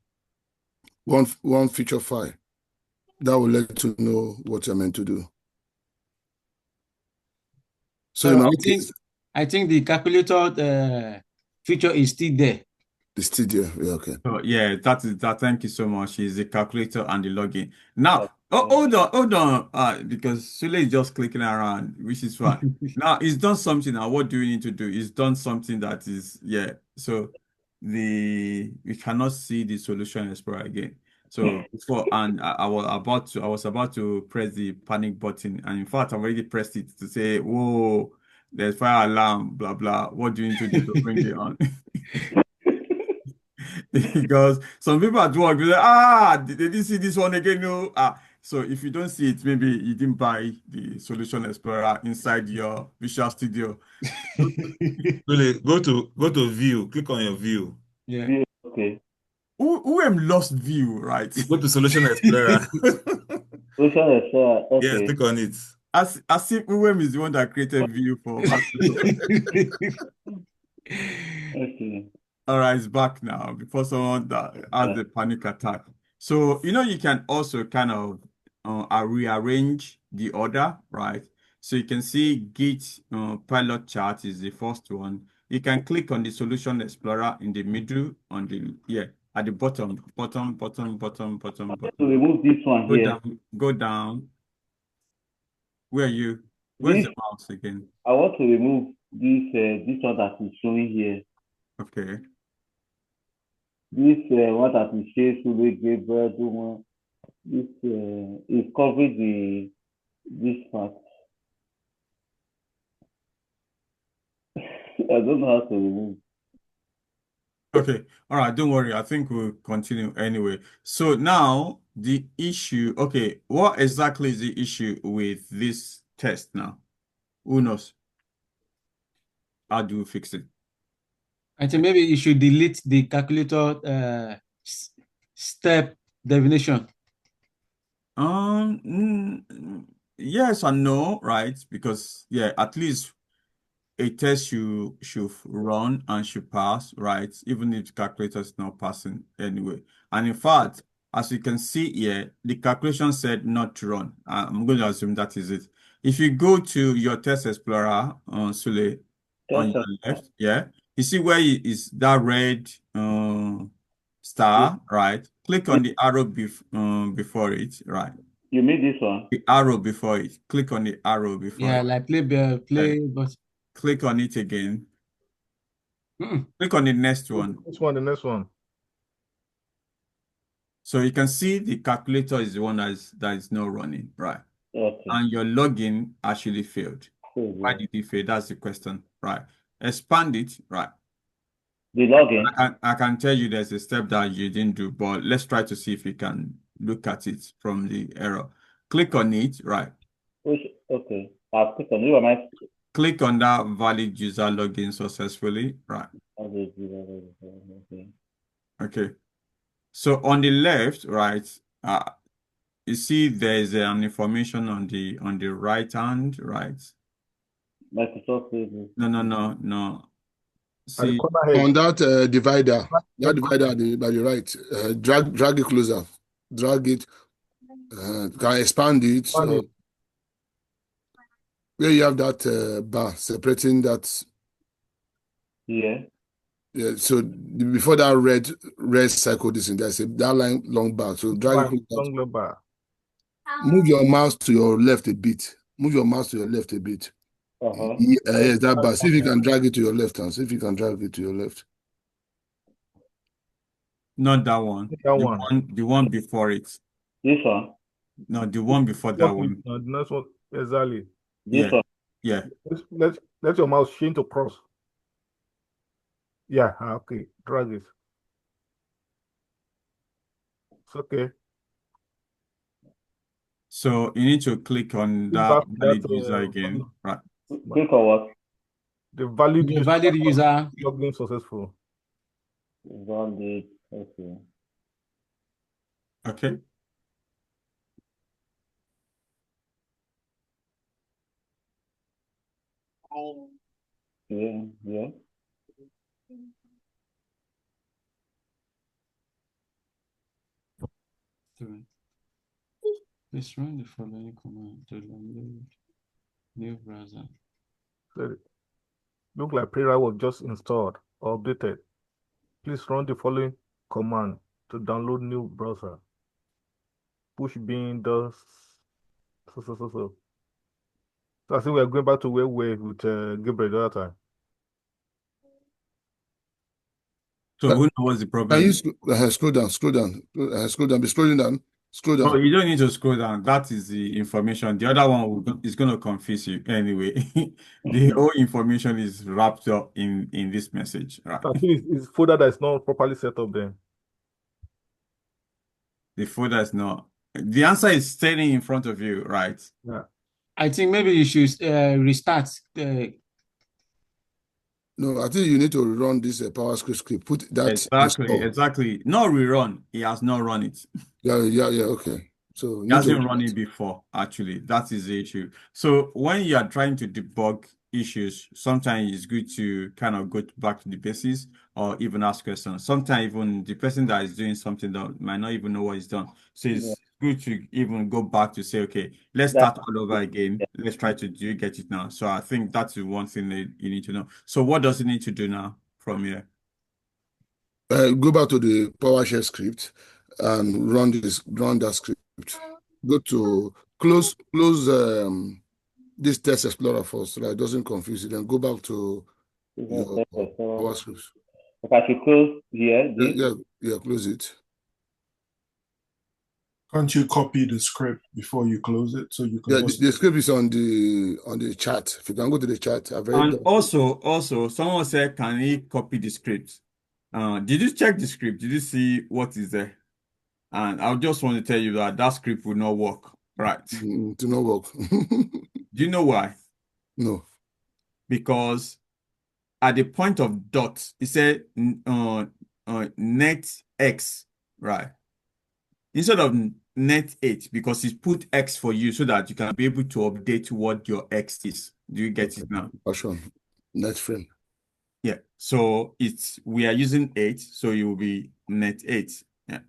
one feature file, that will let you know what you're meant to do. So I think the calculator feature is still there. It's still there. Yeah, okay. So yeah, that is that. Thank you so much. Is the calculator and the login. Now, hold on. Because Sule is just clicking around, which is fine. Now it's done something. Now, what do we need to do? It's done something that is So we cannot see the solution explorer again. So before, and I was about to press the panic button, and in fact, I've already pressed it to say, "Whoa, there's fire alarm, blah blah." What do you need to do to bring it on? Because some people at work be like, they didn't see this one again. No. So if you don't see it, maybe you didn't buy the Solution Explorer inside your Visual Studio. Really, go to view, click on your view. Yeah. Okay. Who lost view, right? Go to Solution Explorer. Solution Explorer. Okay. Yes, click on it. As if UM is the one that created view for Okay. All right, it's back now before someone that has the panic attack. So, you can also kind of rearrange the order, right? So you can see Git pilot chart is the first one. You can click on the Solution Explorer in the middle at the bottom. To remove this one here. Go down. Where are you? Where's the mouse again? I want to remove this one that is showing here. Okay. This one that is showing this is covering this part. I don't know how to remove. Okay, all right, don't worry. I think we'll continue anyway. So now the issue, okay, what exactly is the issue with this test now? Who knows? How do we fix it? I think maybe you should delete the calculator step definition. Yes and no, right? Because at least a test you should run and should pass, right? Even if the calculator is not passing anyway. And in fact, as you can see here, the calculation said not to run. I'm going to assume that is it. If you go to your test explorer, Sule, on your left, you see where is that red star, right? Click on the arrow before it, right? You mean this one? The arrow before it. Click on the arrow before Yeah, it. like play, but click on it again. Click on the next one. The next one. So you can see the calculator is the one that is not running, right? Okay. And your login actually failed. Why did it fail? That's the question, right? Expand it, right? The login. I can tell you there's a step that you didn't do, but let's try to see if we can look at it from the error. Click on it, right? Okay. I'll click on it. Click on that valid user login successfully, right? Okay. So on the left, right, you see there's an information on the right hand, right? Microsoft Pages. No. At the See, corner head. On that divider, Left by the right, drag it closer. Drag it. Can expand it. Where you have that bar separating that. Yeah. Yeah. So before that red circle, this in there's that line long bar. So drag it closer. long bar. Move your mouse to your left a bit. Move your mouse to your left a bit. Yes, that bar. See if you can drag it to your left hand. See if you can drag it to your left. not that one. The one before it. This one? No, the one before that one. No, the next one, exactly. This one? Yeah. Let your mouse change to cross. Yeah, okay. Drag it. It's okay. So you need to click on that valid user again, right? Click on what? The valid user. Login successful. Valid. Okay. Okay. Yeah. Please run the following command to download new browser. Look like Playwright was just installed or updated. Please run the following command to download new browser. Push bin does so. So I think we're going back to where we were with Gabriel the other time. So who knows the problem? Can you scroll down? Be scrolling down. Scroll down. Oh, you don't need to scroll down. That is the information. The other one is going to confuse you anyway. The whole information is wrapped up in this message, right? I think it's folder that is not properly set up then. The folder is not. The answer is standing in front of you, right? Yeah. I think maybe you should restart. No, I think you need to rerun this PowerScript script. Put that exactly. Not rerun. He has not run it. Yeah. Okay. So he hasn't run it before. Actually, that is the issue. So when you are trying to debug issues, sometimes it's good to kind of go back to the basics or even ask questions. Sometimes even the person that is doing something that might not even know what is done. So it's good to even go back to say, okay, let's start all over again. Let's try to get it now. So I think that's the one thing that you need to know. So what does it need to do now from here? Go back to the PowerShell script and run that script. Go to close this text explorer first so that it doesn't confuse you. Then go back to your PowerScript. Okay, I should close here. Yeah, close it. Can't you copy the script before you close it so you can? The script is on the chat. If you can go to the chat, and also someone said, can he copy the script? Did you check the script? Did you see what is there? And I just want to tell you that script will not work, right? To not work. Do you know why? No. Because at the point of dot, it said net x, right? Instead of net 8, because it's put x for you so that you can be able to update what your x is. Do you get it now? Sure. Net frame. Yeah. So we are using 8, so it will be net 8. Yeah.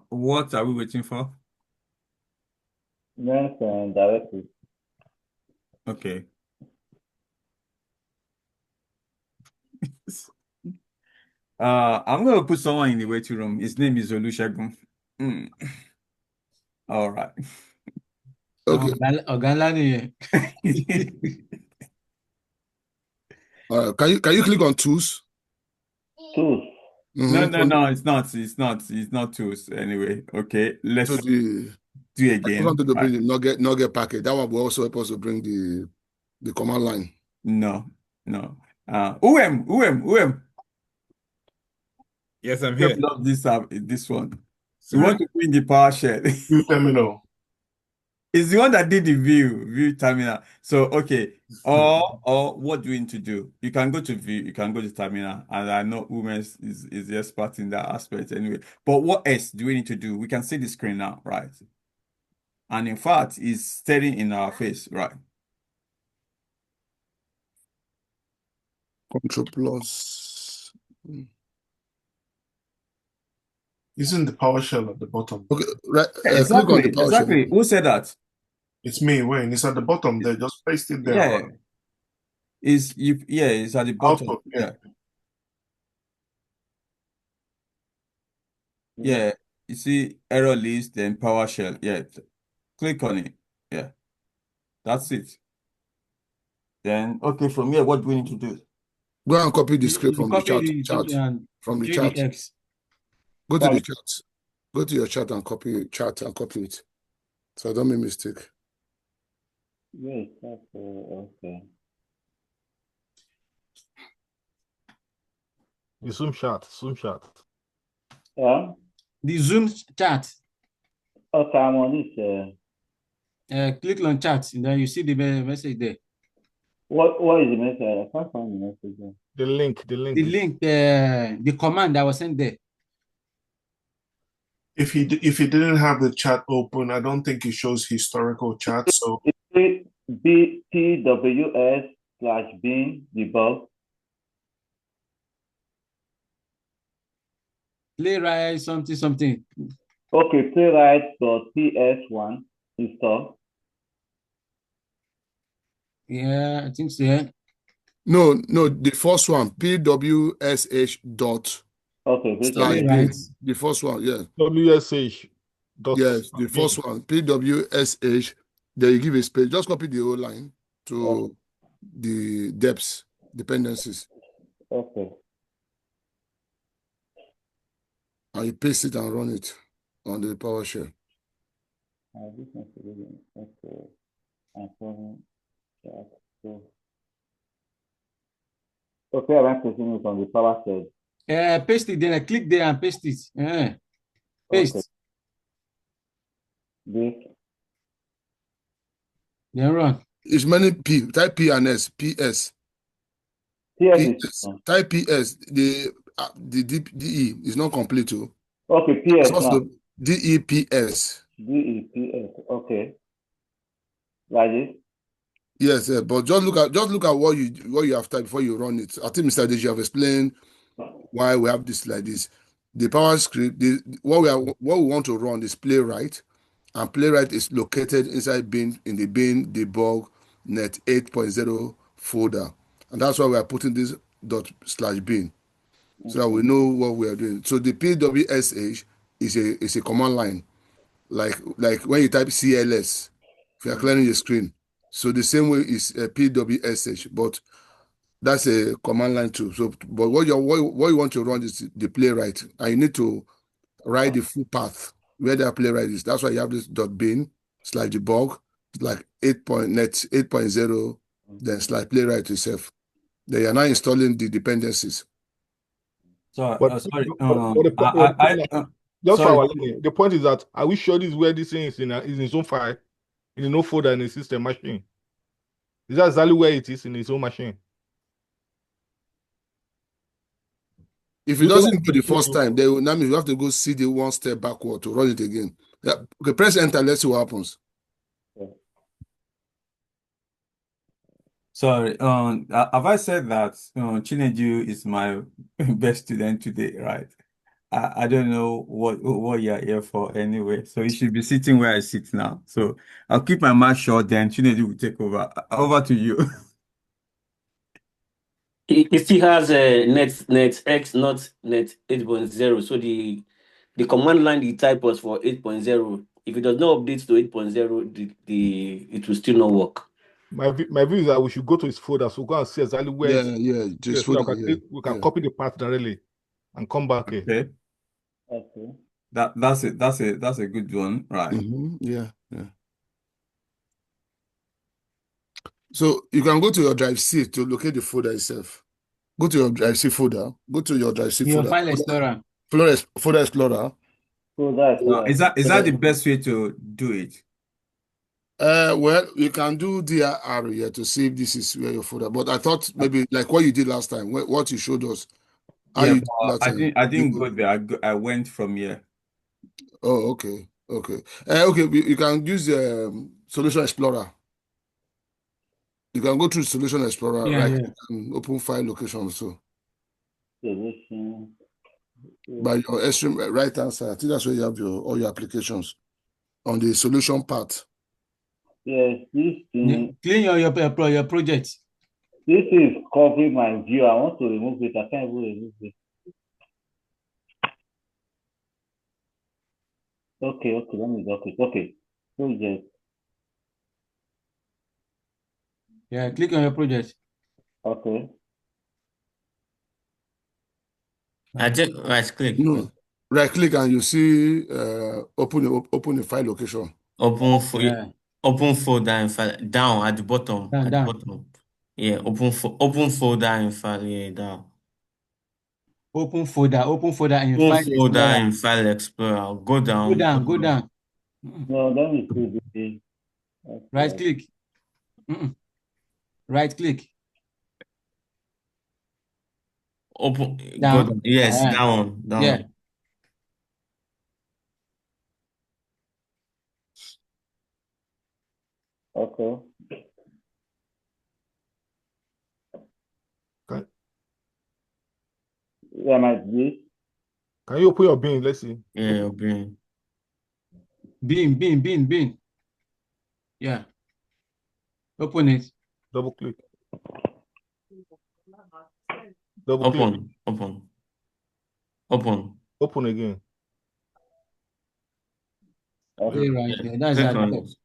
What are we waiting for? Yes, and directly. Okay. I'm gonna put someone in the waiting room. His name is Olusegun. All right. Okay. Can you click on tools? Tools. No, it's not. It's not tools anyway. Okay, let's. Do it I again. wanted to bring Right. the nugget packet. That one will also help us to bring the command line. No. UM. Yes, I'm UM here. love this one. You Sorry. want to bring the PowerShell. View terminal. It's the one that did the view terminal. So okay, or what do we need to do? You can go to view, you can go to terminal, and I know Women's is the expert in that aspect anyway. But what else do we need to do? We can see the screen now, right? And in fact, it's staring in our face, right? Control plus. Isn't the PowerShell at the bottom? Okay, right. Yeah, Click on the PowerShell. exactly. Who said that? It's me, Wayne. It's at the bottom there. Just paste it there. Yeah. It's at the bottom. Output, yeah. Yeah. You see error list, then PowerShell. Yeah. Click on it. Yeah. That's it. Then okay, from here, what do we need to do? Go and copy the script You from the copy chat. From the chat. JDX. Go to the chat. Go to your chat and copy it. So I don't make mistake. Yes, okay. The Zoom chat. Yeah. The Zoom chat. Okay, I'm on it. Click on chat, and then you see the message there. What is the message? I can't find the message there. The link. The command that was sent there. If he didn't have the chat open, I don't think it shows historical chat. So TWS/bin debug. Playwright something. Okay, playwright.ps1 install. Yeah, I think so. Yeah. No, the first one, pwsh dot. Okay, Playwright. The first one, yeah. WSH. Yes, the first one, pwsh. Then you give a space. Just copy the whole line to the depths dependencies. Okay. And you paste it and run it on the PowerShell. Okay. Okay, I'm pasting it on the PowerShell. Paste it. Then I click there and paste it. Paste. Okay. This. Then run. It's many P. Type P and S. PS. PS. Type PS. The DE is not complete too. Okay, PS now. DEPS. DEPS. Okay. Like this. Yes, but just look at what you have typed before you run it. I think Mr. Deji have explained why we have this like this. The power script, what we want to run is playwright, and playwright is located inside bin in the bin debug net 8.0 folder, and that's why we are putting this ./bin so that we know what we are doing. So the pwsh is a command line, like when you type CLS, if you are clearing your screen. So the same way is pwsh, but that's a command line too. So, but what you want to run is the playwright, and you need to write the full path where that playwright is. That's why you have this .bin/debug, like 8.0, then /playwright itself. Then you're now installing the dependencies. Sorry. The point is that are we sure this is where this thing is in its own file, in its own folder in the system machine? Is that exactly where it is in its own machine? If it doesn't do the first time, that means you have to go see the one step backward to run it again. Yeah. Okay, press enter. Let's see what happens. Sorry, have I said that Chinedu is my best student today, right? I don't know what you're here for anyway. So you should be sitting where I sit now. So I'll keep my mouth shut, then Chinedu will take over. Over to you. It still has a netx, not net 8.0. So the command line the type was for 8.0. If it does not update to 8.0, it will still not work. My view is that we should go to his folder. So go and see exactly where. Just folder. We can copy the path directly and come back here. Okay. Okay. That's it. That's a good one, right? Yeah. So you can go to your drive C to locate the folder itself. Go to your drive C folder. Go to your drive C Your folder. file explorer. Folder Explorer. Is that the best way to do it? Well, you can do dir here to see if this is where your folder. But I thought maybe like what you did last time, what you showed us, how Yeah, you did but last time. I didn't go there. I went from here. Oh, okay. Okay, you can use Solution Explorer. You can go through Solution Explorer, Yeah, right? yeah. And open file location also. Solution. By your extreme right hand side, I think that's where you have all your applications on the solution part. Yes, this thing. Clean your project. This is covering my view. I want to remove it. I can't even remove it. Okay, let me lock it. Okay, project. Yeah, click on your project. Okay. I just right click. No, right click and you see open the file location. Open folder and file down at the bottom. Down. Bottom. Yeah, open folder and file. Yeah, down. Open folder in Open File folder Explorer. in File Explorer. Go down. Go down. No, let me see this. Right click. Right click. Open. Down. Go down. Yes, down. Yeah. Okay. Yeah, my this. Can you open your bin? Let's see. Yeah, your bin. Bin. Yeah. Open it. Double click. Double click. Open. Open again. Okay, right there. That's Click at on the it.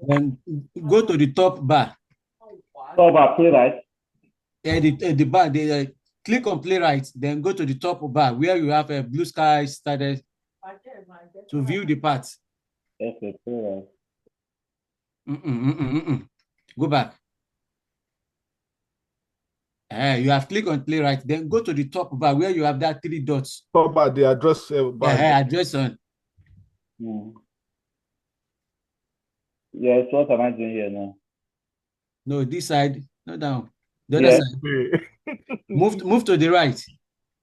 Then go to the top bar. Top bar, playwright. Yeah, the bar. Click on playwright. Then go to the top bar where you have a BlueSky Citadel to view the parts. Okay, playwright. Go back. You have clicked on playwright. Then go to the top bar where you have that 3 dots. Top bar, the address bar. Address on. Yes, what am I doing here now? No, this side, not down. The other side. Move to the right.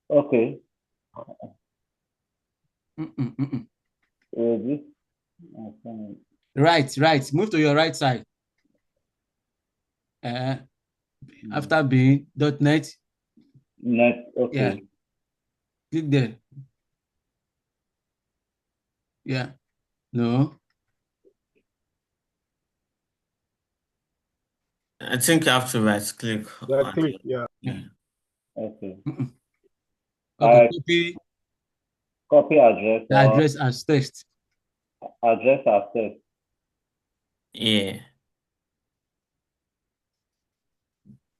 Okay. Right. Move to your right side. After being .net. Net, okay. Yeah. Click there. Yeah. No. I think you have to right click. Right click, yeah. Okay. Okay, copy address. Address as text. Address as text. Yeah.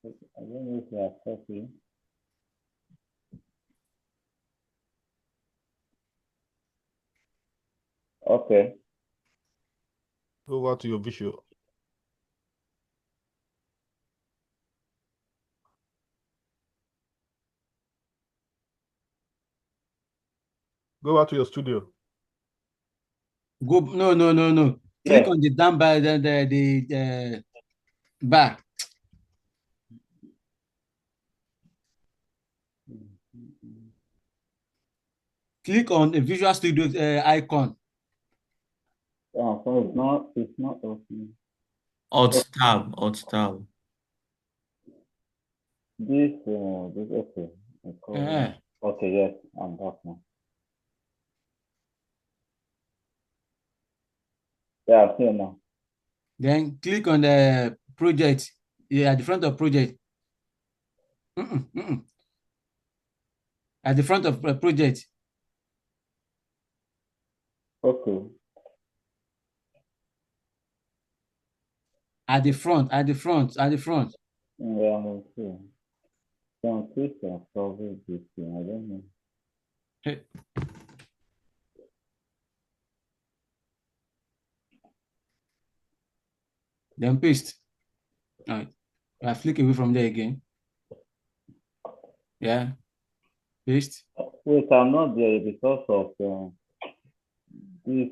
I don't know if you have copy. Okay. Go over to your visual. Go out to your studio. Go no. Click on the down bar, the bar. Click on the Visual Studio icon. Oh, so it's not open. Alt tab. This okay. Okay, yes, I'm back now. Yeah, I'm here now. Then click on the project. Yeah, at the front of project. At the front of project. Okay. At the front, at the front, at the front. Yeah, I'm okay. Some Christians probably this thing. I don't know. Hey. Then paste. All right. I flick away from there again. Yeah. Paste. Wait, I'm not there because of this.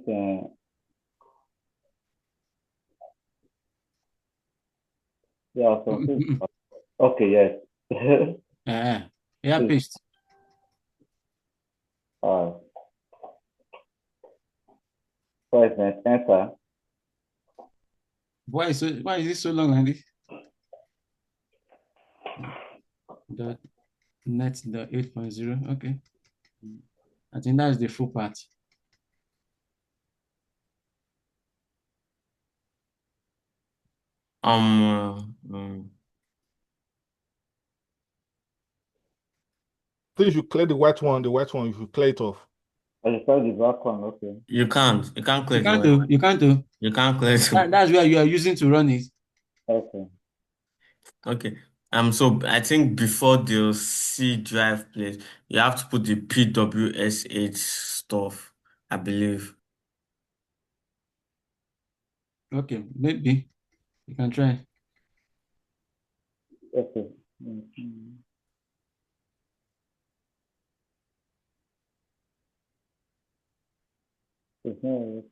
Yeah, some things. Okay, yes. Yeah, paste. First, enter. Why is it so long like this? .NET the 8.0. Okay. I think that's the full part. Please, you clear the white one. The white one, you should clear it off. I just the black one. Okay. You can't clear You can't do. You can't do. You can't clear it. That's where you are using to run it. Okay. Okay. So I think before the C drive place, you have to put the PWSH stuff, I believe. Okay, maybe you can try. Okay. It's not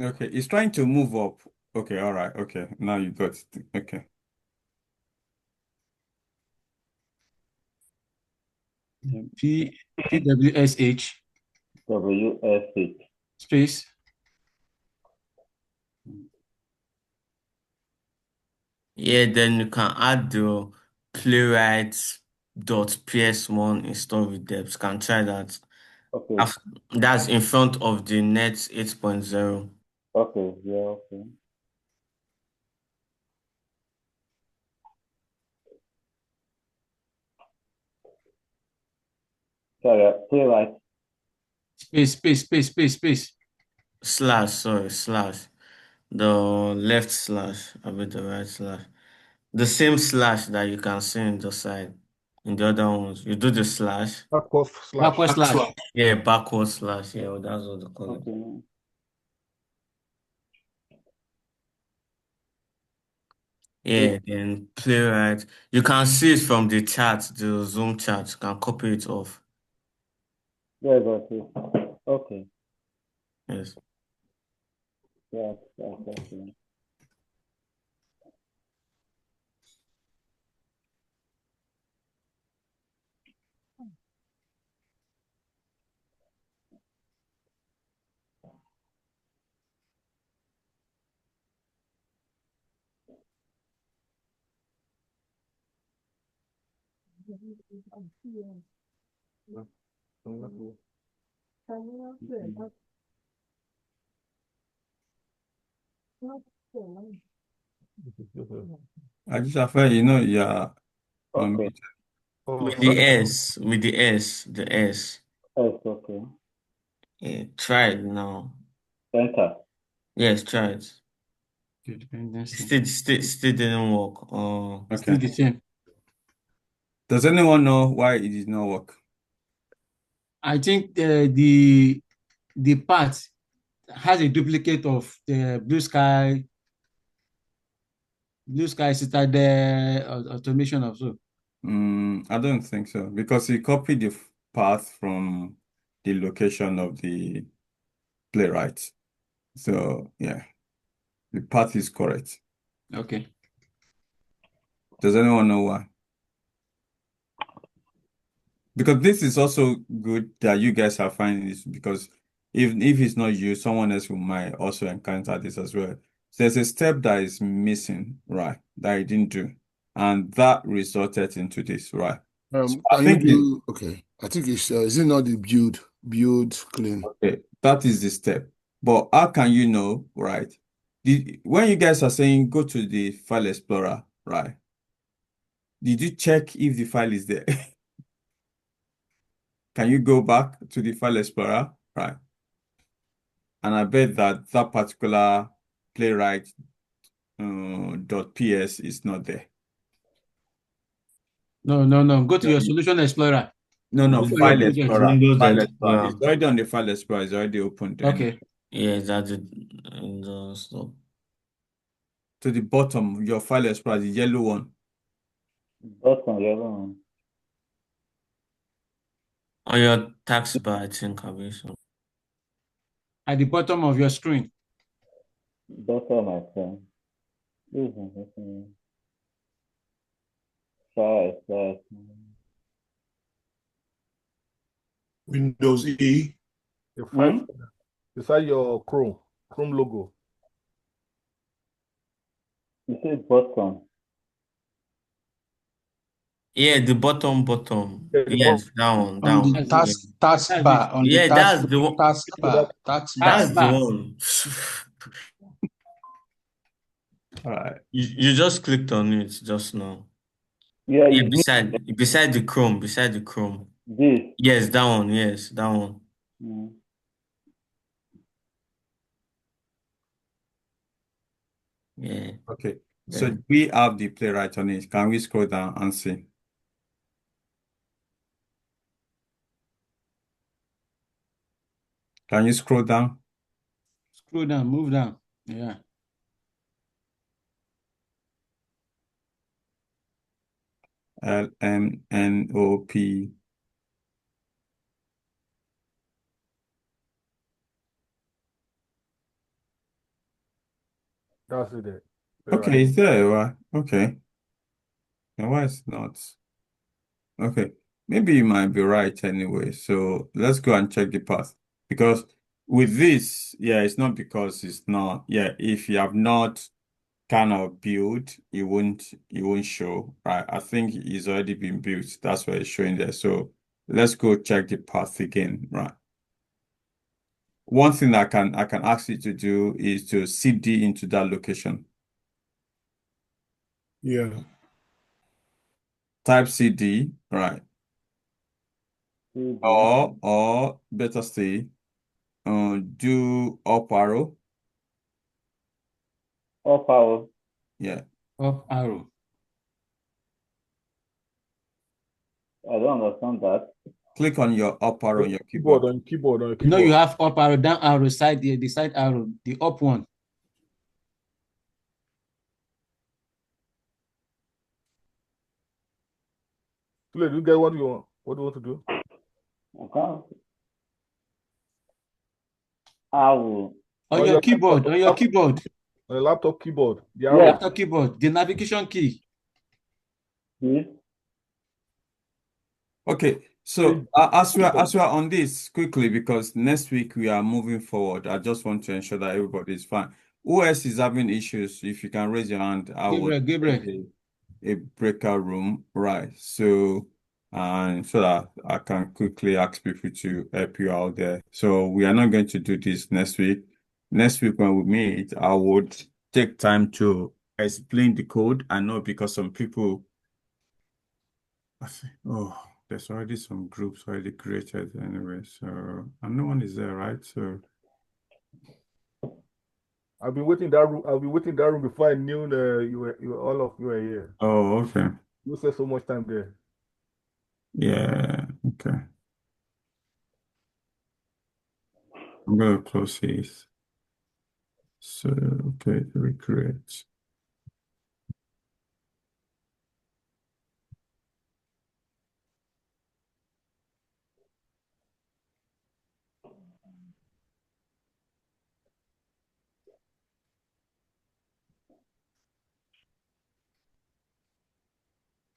Okay, it's trying to move up. Okay, all right. Okay, now you got it. Okay. PWSH WSH space. Yeah, then you can add the playwright.ps1 install with depth. Can try that. Okay. That's in front of the net 8.0. Okay, yeah, okay. Sorry, playwright. Space. Slash. The left slash, I mean the right slash. The same slash that you can see in the side. In the other ones, you do the slash. Backward slash. Yeah, backward slash. Yeah, that's what they call it. Okay. Yeah, then playwright. You can see it from the chart, the Zoom chart. You can copy it off. Yeah, got it. Okay. Yes. Yeah, okay. I just have you know, yeah. Okay. With the S. The S. Yes, okay. Yeah, try it now. Enter. Yes, try it. Still didn't work. Still the same. Does anyone know why it did not work? I think the part has a duplicate of the BlueSky Citadel automation of so. I don't think so because he copied the path from the location of the playwright. So yeah, the path is correct. Okay. Does anyone know why? Because this is also good that you guys are finding this because if it's not you, someone else who might also encounter this as well. So there's a step that is missing, right? That he didn't do. And that resulted into this, right? So I think okay. I think it's is it not the build clean? Okay, that is the step. But how can you know, right? When you guys are saying go to the file explorer, right? Did you check if the file is there? Can you go back to the file explorer, right? and I bet that that particular playwright .ps is not there. No. Go to Yeah, your Solution Explorer. No, Look for your File project. Explorer. Windows File Explorer. Explorer. It's already on the File Explorer. It's already opened. Okay. Yeah, that's the stuff. To the bottom, your File Explorer, the yellow one. Bottom yellow one. On your taskbar, I think, I'll be so. At the bottom of your screen. Bottom, my friend. Sorry. Windows E. The five beside your Chrome logo. You said bottom. Yeah, the bottom. Yeah, the Yes, that one. On the taskbar, on the Yeah, that's the one. taskbar. That's the one. All right. You just clicked on it just now. Yeah, Yeah, you beside the Chrome. This. Yes, that one. Yes, that one. Yeah. Okay. So we have the playwright on it. Can we scroll down and see? Can you scroll down? Scroll down, move down. Yeah. LMNOP. That's it there. Okay, it's there. Right? Okay. And why it's not? Okay. Maybe you might be right anyway. So let's go and check the path. Because with this, yeah, it's not because it's not. Yeah, if you have not kind of built, it won't show, right? I think it's already been built. That's why it's showing there. So let's go check the path again, right? One thing I can ask you to do is to CD into that location. Yeah. Type CD, right? Or better say, do up arrow. Up arrow. Yeah. Up arrow. I don't understand that. Click on your up arrow on your keyboard. On keyboard. You know you have up arrow, down arrow, the side arrow, the up one. Do you get what you want? What do you want to do? Okay. Arrow. On your keyboard. On your laptop keyboard. The arrow. Laptop keyboard. The navigation key. Okay, so as we are on this quickly, because next week we are moving forward, I just want to ensure that everybody is fine. Who else is having issues? If you can raise your hand, I will Gabriel. A breakout room, right? So, and so that I can quickly ask people to help you out there. So we are not going to do this next week. Next week when we meet, I would take time to explain the code. I know because some people, there's already some groups already created anyway. So, and no one is there, right? So. I've been waiting that room. I've been waiting that room before I knew all of you were here. Oh, okay. You spent so much time there. Yeah, okay. I'm gonna close this. So, okay, recreate.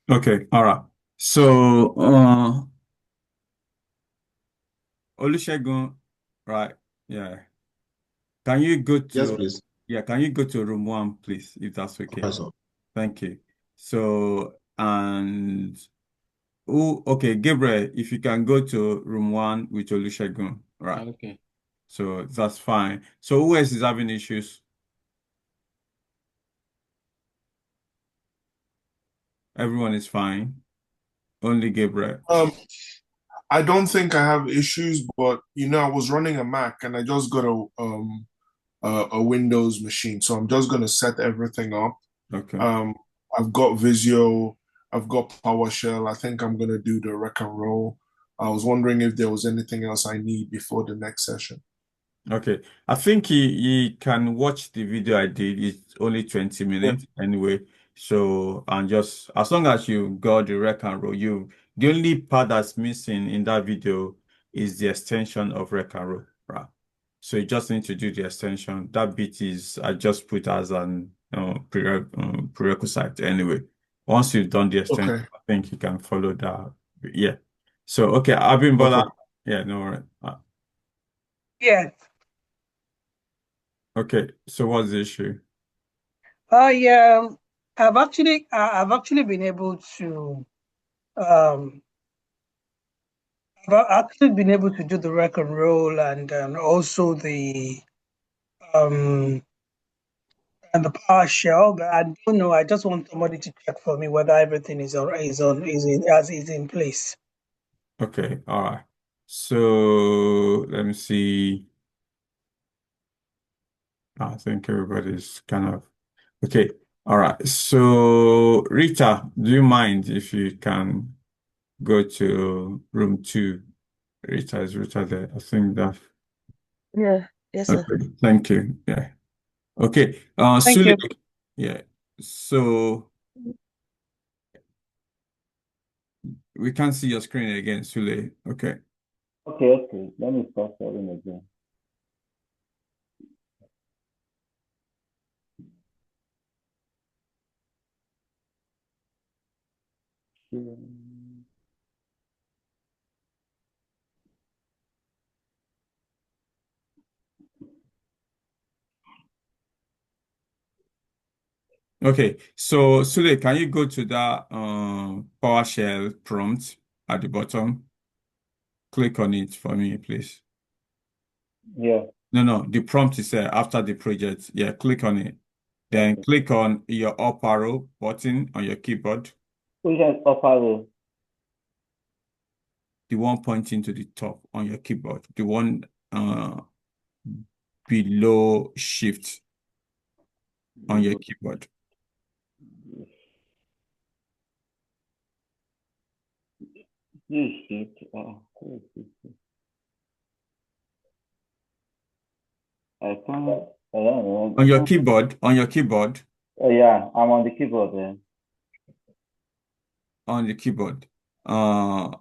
Okay, all right. So, Olusegun, right? Yeah. Can you go to Yes, please. Yeah, can you go to room 1, please, if that's okay? Professor. Thank you. So, okay, Gabriel, if you can go to room 1 with Olusegun, right? Okay. So that's fine. So who else is having issues? Everyone is fine. Only Gabriel. I don't think I have issues, but I was running a Mac and I just got a Windows machine, so I'm just gonna set everything up. Okay. I've got Visio, I've got PowerShell. I think I'm gonna do the rec and roll. I was wondering if there was anything else I need before the next session. Okay. I think he can watch the video I did. It's only 20 minutes anyway. So, and just as long as you got the rec and roll, the only part that's missing in that video is the extension of rec and roll, right? So you just need to do the extension. That bit is I just put as an prerequisite anyway. Once you've done the extension, Okay. I think you can follow that. Yeah. So okay, Abimbola. Yeah, no worry. Yeah. Okay, so what's the issue? Yeah, I've actually been able to um I've actually been able to do the rec and roll and also the um and the PowerShell, but I don't know. I just want somebody to check for me whether everything is in place. Okay, all right. So let me see. I think everybody's kind of okay. All right. So Rita, do you mind if you can go to room 2? Is Rita there? I think that. Yeah, yes, sir. Okay, thank you. Yeah. Okay. Thank Sule, you. yeah. So we can't see your screen again, Sule. Okay. Okay. Let me start sharing again. Okay, so Sule, can you go to that PowerShell prompt at the bottom? Click on it for me, please. Yeah. No, the prompt is after the project. Yeah, click on it. Then Okay. click on your up arrow button on your keyboard, Which is up arrow? the one pointing to the top on your keyboard, the one below shift on your keyboard. Shift. I can't. I don't know. On your keyboard, Oh yeah, I'm on the keyboard then. on the keyboard. The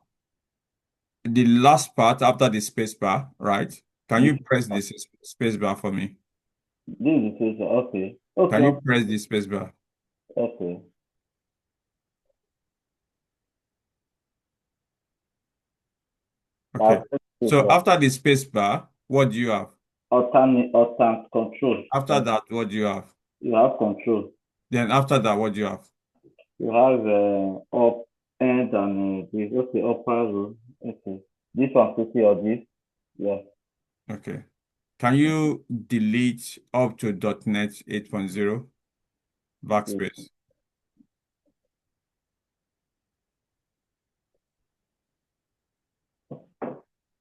last part after the space bar, right? Can you press this space bar for me? This is the space. Okay. Can you Okay. press the space bar? Okay. Okay. So after the space bar, what do you have? Alternate control. After that, what do you have? You have control. Then after that, what do you have? You have up end and this. Okay, up arrow. Okay. This one to see or this. Yeah. Okay. Can you delete up to .NET 8.0 backspace?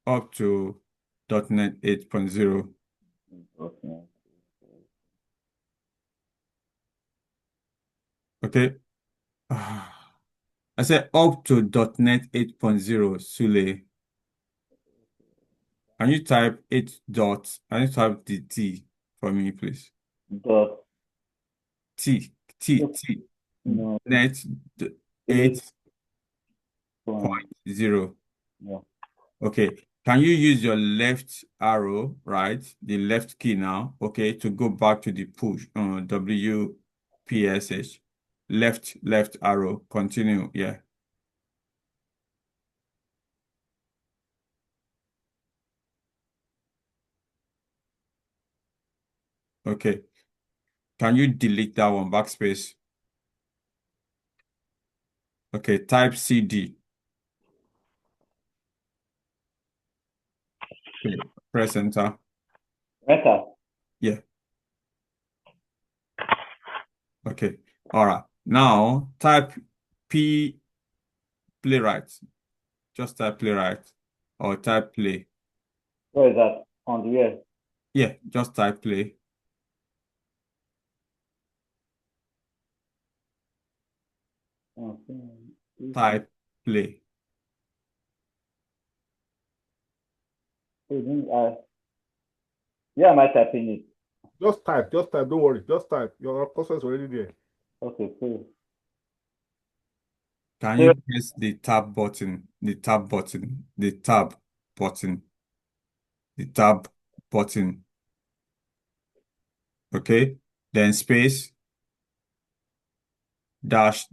Up to .NET 8.0. Okay. I said up to .NET 8.0, Sule. Can you type 8 dots? Can you type the T for me, please? Dot. T. No. Net 8.0. Yeah. Okay. Can you use your left arrow, right? The left key now, okay, to go back to the push, WPSH. Left arrow, continue, yeah. Okay. Can you delete that one, backspace? Okay, type CD. Okay, press enter. Enter. Yeah. Okay. All right. Now type P playwright. Just type playwright or type play. Where is that? On the air. Yeah, just type play. Okay. Type play. Yeah, am I typing it? Just type. Don't worry. Just type. Your cursor is already there. Okay, cool. Can you press the tab button? The tab button. The tab button. The tab button. Okay. Then space dash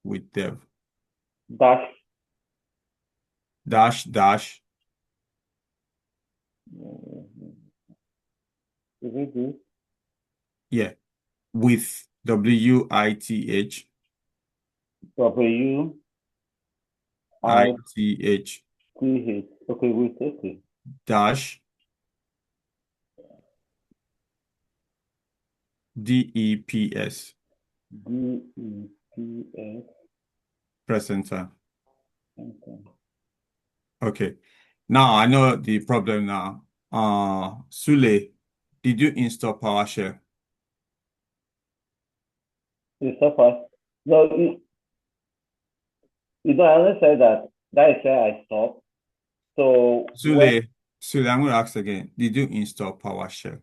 with dev. Dash. Dash. Is it this? Yeah. With WITH. WITH. Okay, with okay. Dash DEPS. DEPS. Press enter. Okay. Okay. Now I know the problem now. Sule, did you install PowerShell? Install PowerShell. No, I only said that is where I stopped. So Sule, I'm going to ask again. Did you install PowerShell?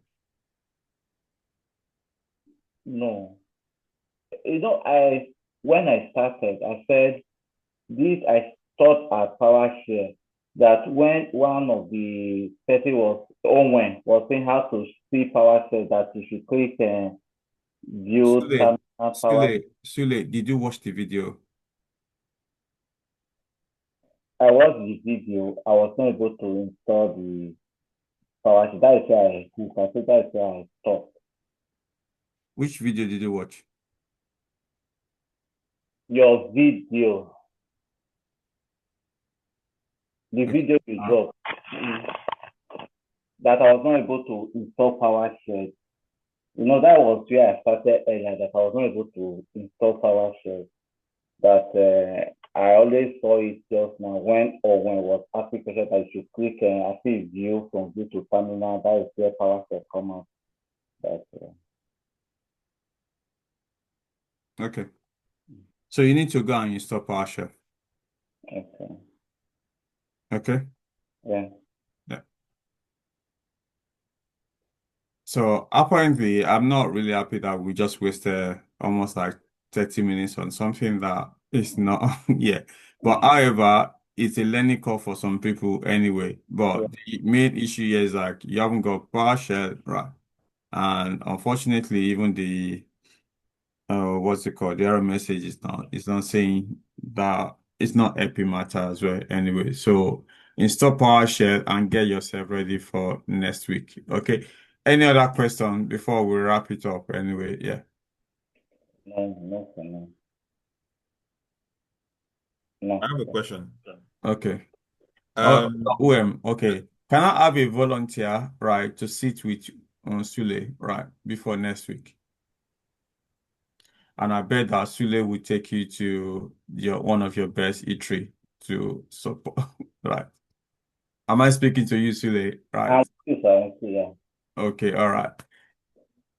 No. When I started, I said this I thought at PowerShell that when one of the person was saying how to see PowerShell, that you should click and view terminal power. Sule, did you watch the video? I watched the video. I was not able to install the PowerShell. That is where I cook. I think that is where I stopped. Which video did you watch? Your video. The video you dropped. That I was not able to install PowerShell. That was where I started earlier, that I was not able to install PowerShell. That I always saw it just now when it was application that you should click and I see view from view to terminal. That is where PowerShell come out. Okay. So you need to go and install PowerShell. Okay. Okay? Yeah. So apparently, I'm not really happy that we just wasted almost like 30 minutes on something that is not, yeah. But however, it's a learning curve for some people anyway. But the main issue here is like you haven't got PowerShell, right? And unfortunately, even the what's it called? The error message is not saying that it's not helping matter as well anyway. So install PowerShell and get yourself ready for next week. Okay. Any other question before we wrap it up anyway? Yeah. No. I have a question. Okay. Um, okay. Can I have a volunteer, right, to sit with Sule, right, before next week? And I bet that Sule will take you to one of your best eatery to support, right? Am I speaking to you, Sule? Right. Yeah. Okay, all right.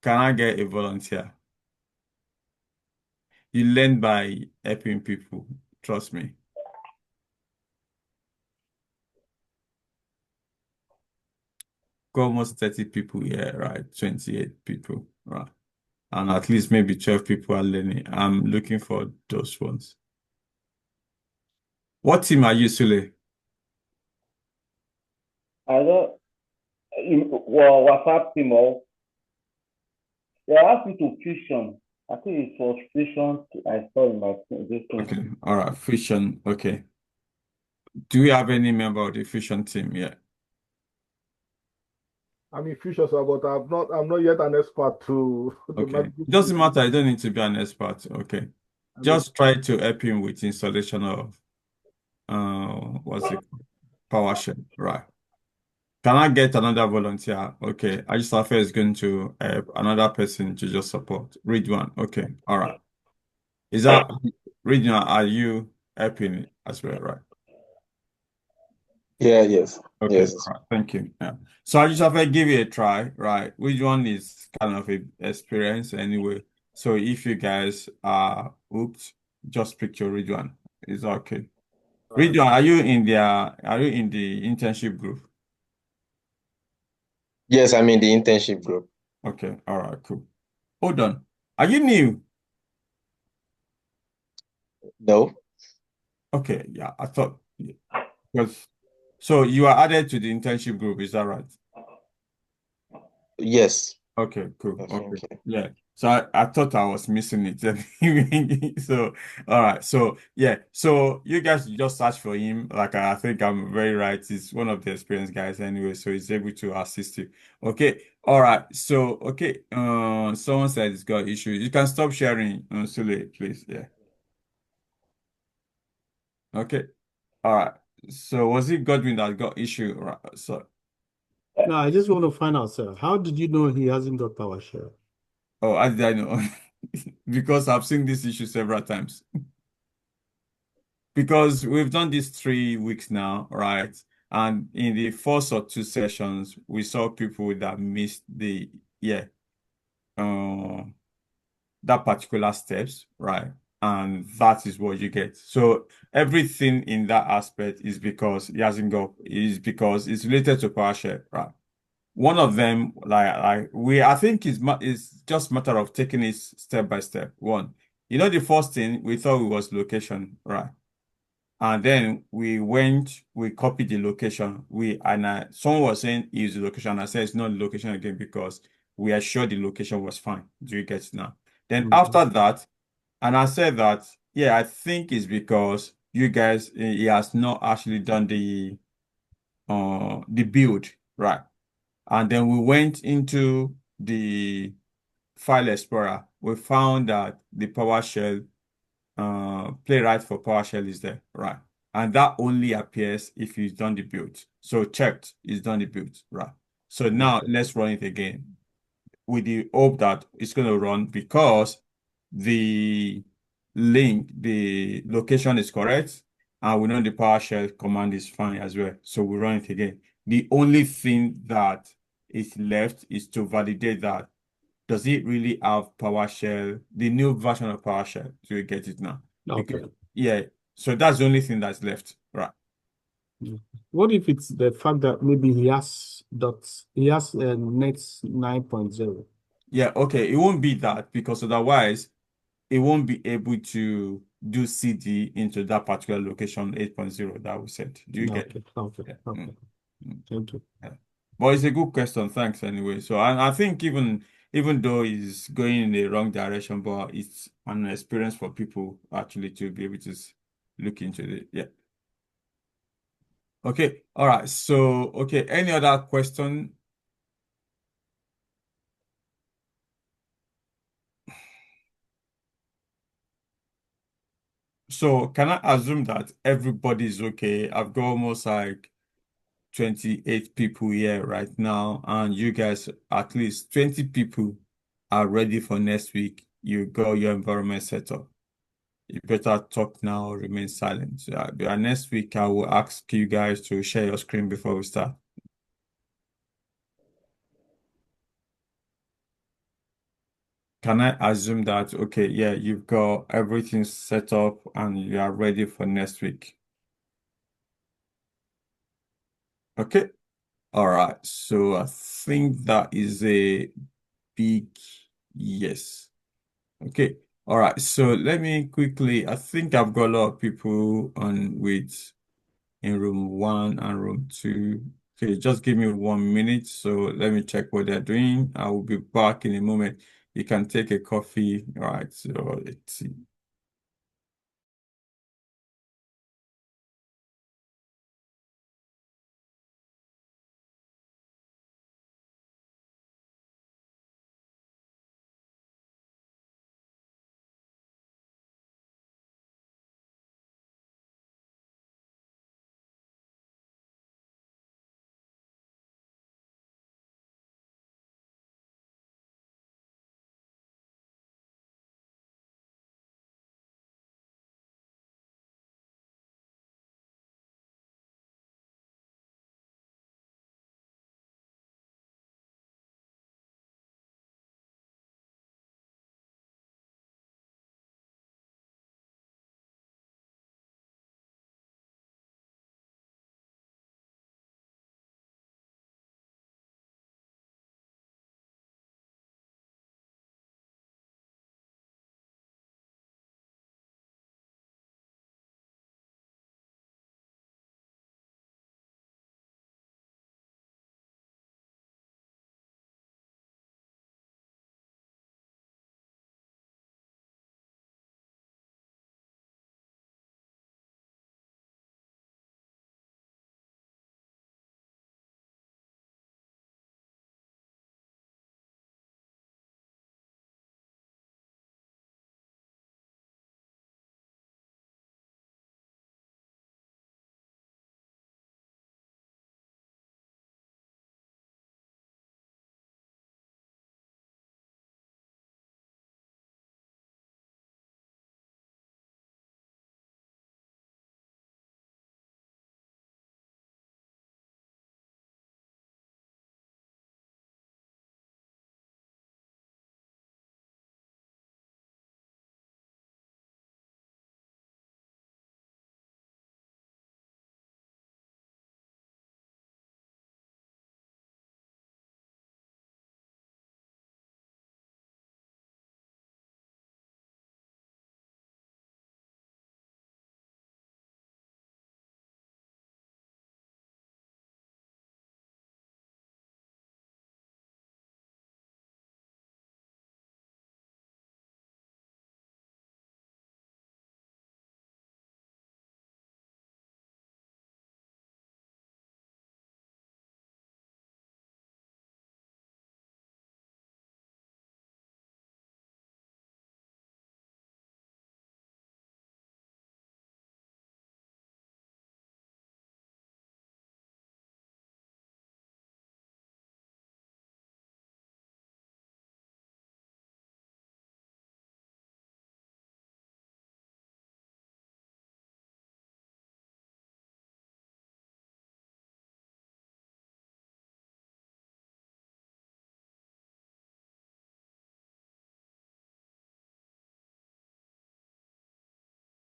Can I get a volunteer? You learn by helping people. Trust me. Got almost 30 people here, right? 28 people, right? And at least maybe 12 people are learning. I'm looking for those ones. What team are you, Sule? I don't. WhatsApp team or they asked me to fusion. I think it was fusion. I saw in my this thing. Okay, all right, fusion. Okay. Do we have any member of the fusion team yet? I'm in fusion, sir, but I'm not yet an expert to Okay. It doesn't matter. I don't need to be an expert. Okay. Just try to help him with installation of what's it called? PowerShell. Right. Can I get another volunteer? Okay. Ajisafe is going to help another person to just support. Read one. Okay. All right. Is that Regional, are you helping as well, right? Yeah, yes. Okay, Yes. all right, thank you. Yeah. So I just have to give it a try, right? Which one is kind of a experience anyway? So if you guys are hooked, just pick your Ridwan. It's okay. Ridwan, are you in the internship group? Yes, I'm in the internship group. Okay, all right, cool. Hold on. Are you new? No. Okay, yeah, I thought because so you are added to the internship group, is that right? Yes. Okay, cool. I Okay. think, yeah. Yeah. So I thought I was missing it. So all right. So yeah. So you guys just search for him. Like I think I'm very right. He's one of the experienced guys anyway, so he's able to assist you. Okay. All right. So okay. Someone said he's got issues. You can stop sharing, Sule, please. Yeah. Okay. All right. So was it Godwin that got issue? Right. So No, I just want to find out, sir. How did you know he hasn't got PowerShell? oh, how did I know? Because I've seen this issue several times. Because we've done this 3 weeks now, right? And in the first or two sessions, we saw people that missed uh, that particular steps, right? And that is what you get. So everything in that aspect is because because it's related to PowerShell, right? One of them, I think is just matter of taking it step by step. One, the first thing we thought it was location, right? And then we copied the location. Someone was saying is the location. I said it's not the location again because we are sure the location was fine. Do you get it now? Then after that, and I said that, yeah, I think it's because you guys, he has not actually done the build, right? And then we went into the file explorer. We found that the PowerShell playwright for PowerShell is there, right? And that only appears if you've done the build. So checked, it's done the build, right? So now let's run it again with the hope that it's going to run because the the location is correct, and we know the PowerShell command is fine as well. So we run it again. The only thing that is left is to validate that does it really have PowerShell, the new version of PowerShell? Do you get it now? Okay. Because, yeah, so that's the only thing that's left, right? What if it's the fact that maybe he has net 9.0? Yeah, okay, it won't be that because otherwise it won't be able to do CD into that particular location 8.0 that we said. Do you get it? Okay. Yeah. Okay. Thank you. Yeah. But it's a good question. Thanks anyway. So I think even though it's going in the wrong direction, but it's an experience for people actually to be able to look into it. Yeah. Okay. All right. So okay. Any other question? So can I assume that everybody's okay? I've got almost like 28 people here right now, and you guys, at least 20 people are ready for next week. You got your environment set up. You better talk now or remain silent. Next week, I will ask you guys to share your screen before we start. Can I assume that, okay, yeah, you've got everything set up and you are ready for next week? Okay. All right. So I think that is a big yes. Okay. All right. So let me quickly, I think I've got a lot of people in room 1 and room 2. Okay, just give me 1 minute. So let me check what they're doing. I will be back in a moment. You can take a coffee. All right. So let's see.